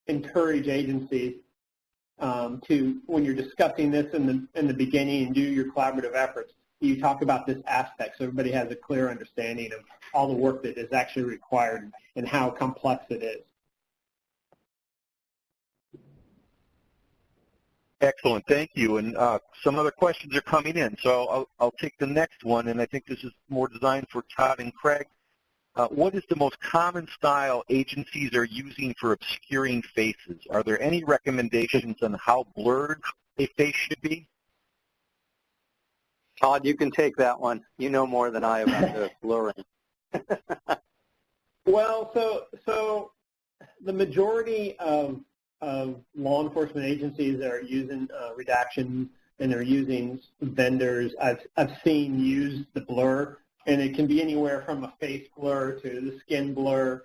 Speaker 4: encourage agencies to, when you're discussing this in the beginning and do your collaborative efforts, you talk about this aspect so everybody has a clear understanding of all the work that is actually required and how complex it is.
Speaker 1: Excellent, thank you. And some other questions are coming in, so I'll take the next one, and I think this is more designed for Todd and Craig. What is the most common style agencies are using for obscuring faces? Are there any recommendations on how blurred a face should be?
Speaker 6: Todd, you can take that one. You know more than I about the blurring.
Speaker 4: Well, so the majority of law enforcement agencies that are using redaction, and they're using vendors, I've seen use the blur, and it can be anywhere from a face blur to the skin blur.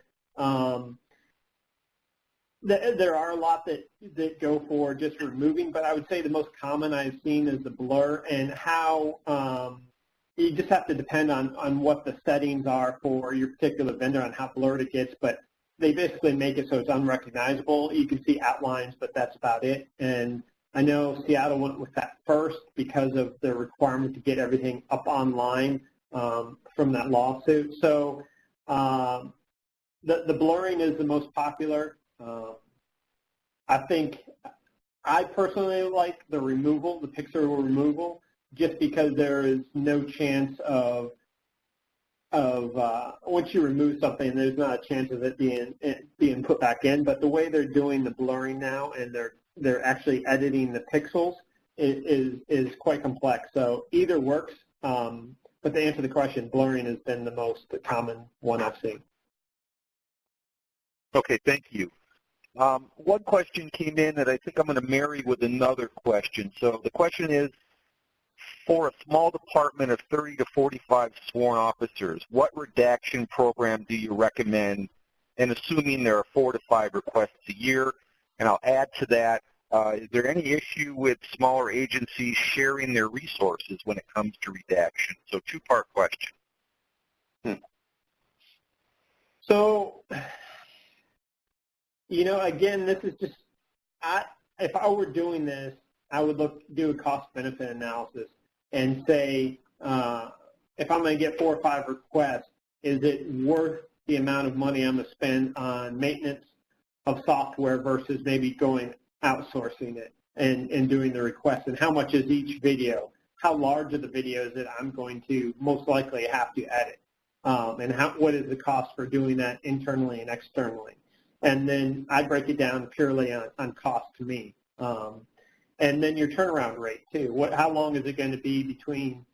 Speaker 4: There are a lot that go for just removing, but I would say the most common I've seen is the blur, and how you just have to depend on what the settings are for your particular vendor on how blurred it gets, but they basically make it so it's unrecognizable. You can see outlines, but that's about it. And I know Seattle went with that first because of the requirement to get everything up online from that lawsuit. So the blurring is the most popular. I think I personally like the removal, the pixel removal, just because there is no chance of once you remove something, there's not a chance of it being put back in. But the way they're doing the blurring now, and they're actually editing the pixels, is quite complex. So either works. But to answer the question, blurring has been the most common one I've seen.
Speaker 1: Okay, thank you. One question came in that I think I'm going to marry with another question. So the question is, for a small department of 30 to 45 sworn officers, what redaction program do you recommend? And assuming there are 4 to 5 requests a year, and I'll add to that, is there any issue with smaller agencies sharing their resources when it comes to redaction? So two-part question.
Speaker 4: So, you know, again, this is just, if I were doing this, I would do a cost-benefit analysis and say, if I'm going to get 4 or 5 requests, is it worth the amount of money I'm going to spend on maintenance of software versus maybe outsourcing it and doing the requests, and how much is each video? How large are the videos that I'm going to most likely have to edit? And what is the cost for doing that internally and externally? And then I break it down purely on cost to me. And then your turnaround rate too. How long is it going to be between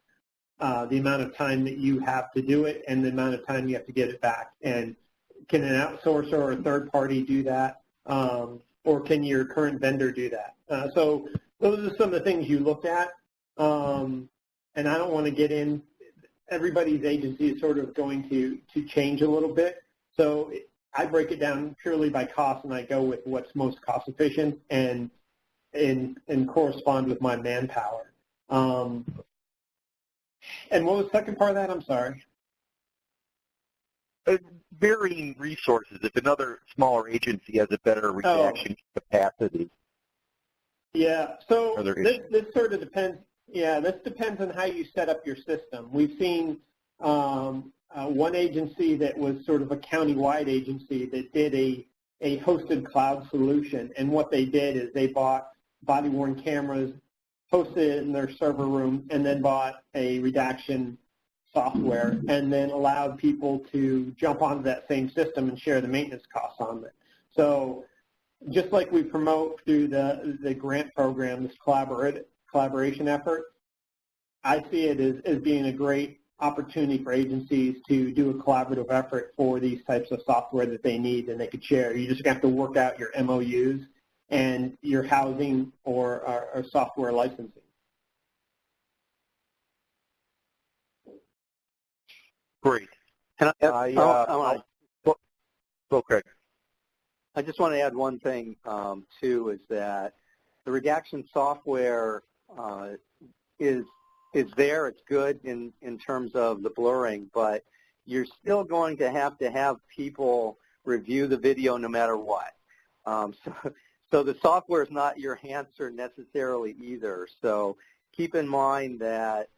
Speaker 4: the amount of time that you have to do it and the amount of time you have to get it back? And can an outsourcer or a third party do that? Or can your current vendor do that? So those are some of the things you look at. And I don't want to get in. Everybody's agency is sort of going to change a little bit. So I break it down purely by cost, and I go with what's most cost efficient and correspond with my manpower. And what was the second part of that? I'm sorry.
Speaker 1: Varying resources. If another smaller agency has a better redaction capacity.
Speaker 4: Yeah. So this sort of depends. Yeah, this depends on how you set up your system. We've seen one agency that was sort of a county-wide agency that did a hosted cloud solution, and what they did is they bought body-worn cameras, hosted it in their server room, and then bought a redaction software, and then allowed people to jump onto that same system and share the maintenance costs on it. So just like we promote through the grant program, this collaboration effort, I see it as being a great opportunity for agencies to do a collaborative effort for these types of software that they need and they could share. You just have to work out your MOUs and your housing or software licensing.
Speaker 1: Great.
Speaker 6: Go,
Speaker 1: Craig.
Speaker 6: I just want to add one thing, too, is that the redaction software is there. It's good in terms of the blurring, but you're still going to have people review the video no matter what. So the software is not your answer necessarily either. So keep in mind that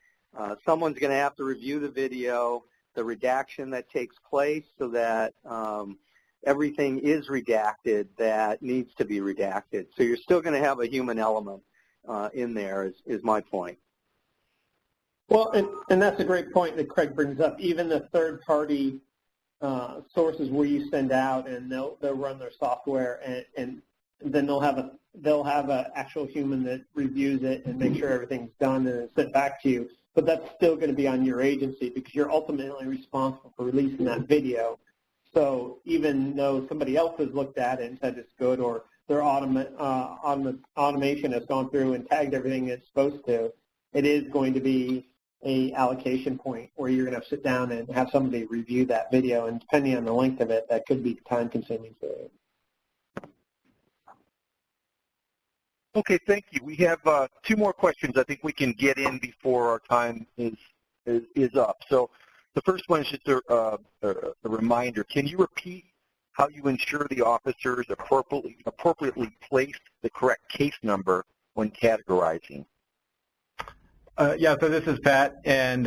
Speaker 6: someone's going to have to review the video, the redaction that takes place, so that everything is redacted that needs to be redacted. So you're still going to have a human element in there is my point.
Speaker 4: Well, and that's a great point that Craig brings up. Even the third-party sources where you send out and they'll run their software, and then they'll have an actual human that reviews it and make sure everything's done and it's sent back to you. But that's still going to be on your agency because you're ultimately responsible for releasing that video. So even though somebody else has looked at it and said it's good, or their automation has gone through and tagged everything it's supposed to, it is going to be a allocation point where you're going to have to sit down and have somebody review that video, and depending on the length of it, that could be time-consuming for you.
Speaker 1: Okay, thank you. We have 2 more questions I think we can get in before our time is up. So the first one is just a reminder. Can you repeat how you ensure the officers appropriately place the correct case number when categorizing?
Speaker 5: Yeah, so this is Pat, and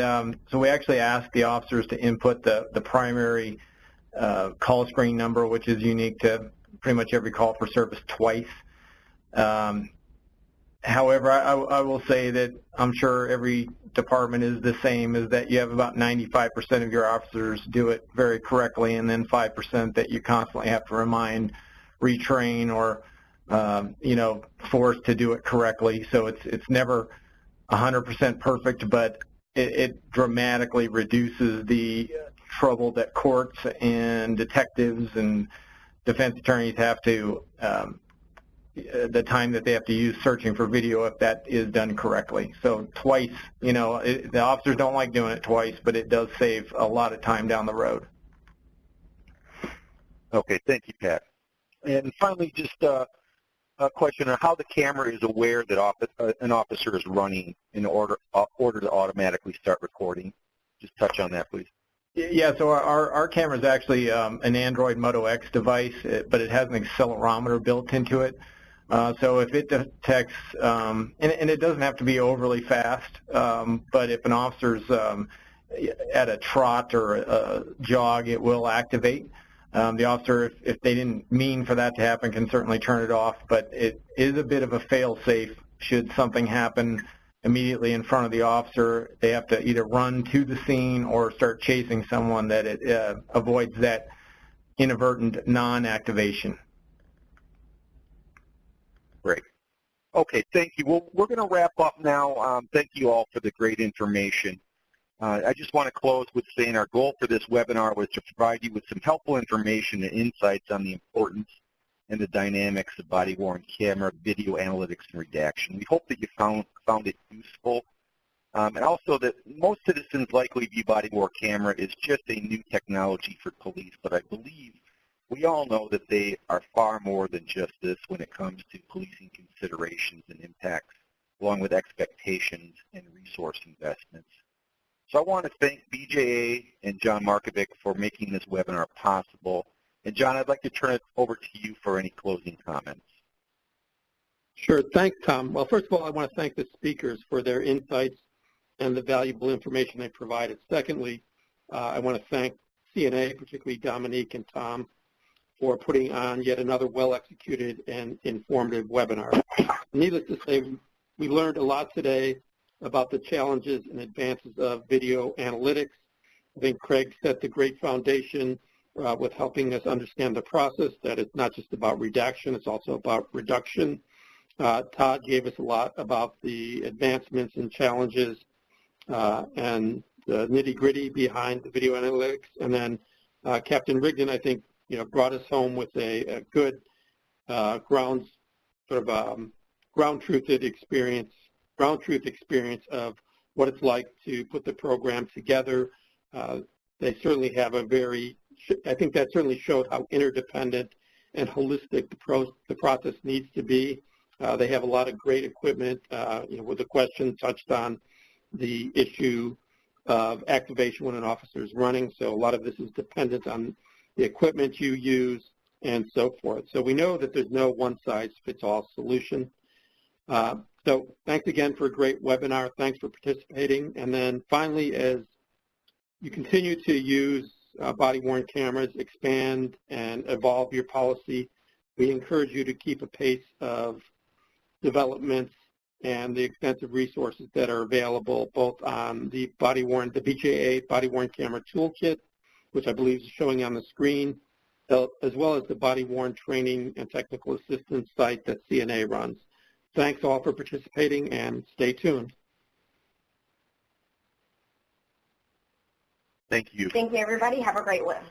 Speaker 5: so we actually ask the officers to input the primary call screen number, which is unique to pretty much every call for service twice. However, I will say that I'm sure every department is the same, is that you have about 95% of your officers do it very correctly, and then 5% that you constantly have to remind, retrain, or forced to do it correctly. So it's never 100% perfect, but it dramatically reduces the trouble that courts and detectives and defense attorneys have to, the time that they have to use searching for video if that is done correctly. So twice, the officers don't like doing it twice, but it does save a lot of time down the road.
Speaker 1: Okay, thank you, Pat. And finally, just a question on how the camera is aware that an officer is running in order to automatically start recording. Just touch on that, please.
Speaker 5: Yeah, so our camera is actually an Android Moto X device, but it has an accelerometer built into it. So if it detects, and it doesn't have to be overly fast, but if an officer's at a trot or a jog, it will activate. The officer, if they didn't mean for that to happen, can certainly turn it off, but it is a bit of a fail-safe. Should something happen immediately in front of the officer, they have to either run to the scene or start chasing someone, that it avoids that inadvertent non-activation.
Speaker 1: Great. Okay, thank you. Well, we're going to wrap up now. Thank you all for the great information. I just want to close with saying our goal for this webinar was to provide you with some helpful information and insights on the importance and the dynamics of body-worn camera, video analytics, and redaction. We hope that you found it useful, and also that most citizens likely view body-worn camera as just a new technology for police, but I believe we all know that they are far more than just this when it comes to policing considerations and impacts, along with expectations and resource investments. So I want to thank BJA and John Markovic for making this webinar possible. And John, I'd like to turn it over to you for any closing comments.
Speaker 2: Sure. Thanks, Tom. Well, first of all, I want to thank the speakers for their insights and the valuable information they provided. Secondly, I want to thank CNA, particularly Dominique and Tom, for putting on yet another well-executed and informative webinar. Needless to say, we learned a lot today about the challenges and advances of video analytics. I think Craig set the great foundation with helping us understand the process, that it's not just about redaction, it's also about reduction. Todd gave us a lot about the advancements and challenges and the nitty-gritty behind the video analytics. And then Captain Rigdon, I think, brought us home with a good ground truth experience of what it's like to put the program together. They certainly have I think that certainly showed how interdependent and holistic the process needs to be. They have a lot of great equipment. With the question touched on the issue of activation when an officer is running. So a lot of this is dependent on the equipment you use and so forth. So we know that there's no one-size-fits-all solution. So thanks again for a great webinar. Thanks for participating. And then finally, as you continue to use body-worn cameras, expand and evolve your policy, we encourage you to keep a pace of developments and the extensive resources that are available both on the BJA body-worn camera toolkit, which I believe is showing on the screen, as well as the body-worn training and technical assistance site that CNA runs. Thanks all for participating, and stay tuned.
Speaker 1: Thank you.
Speaker 3: Thank you, everybody. Have a great one.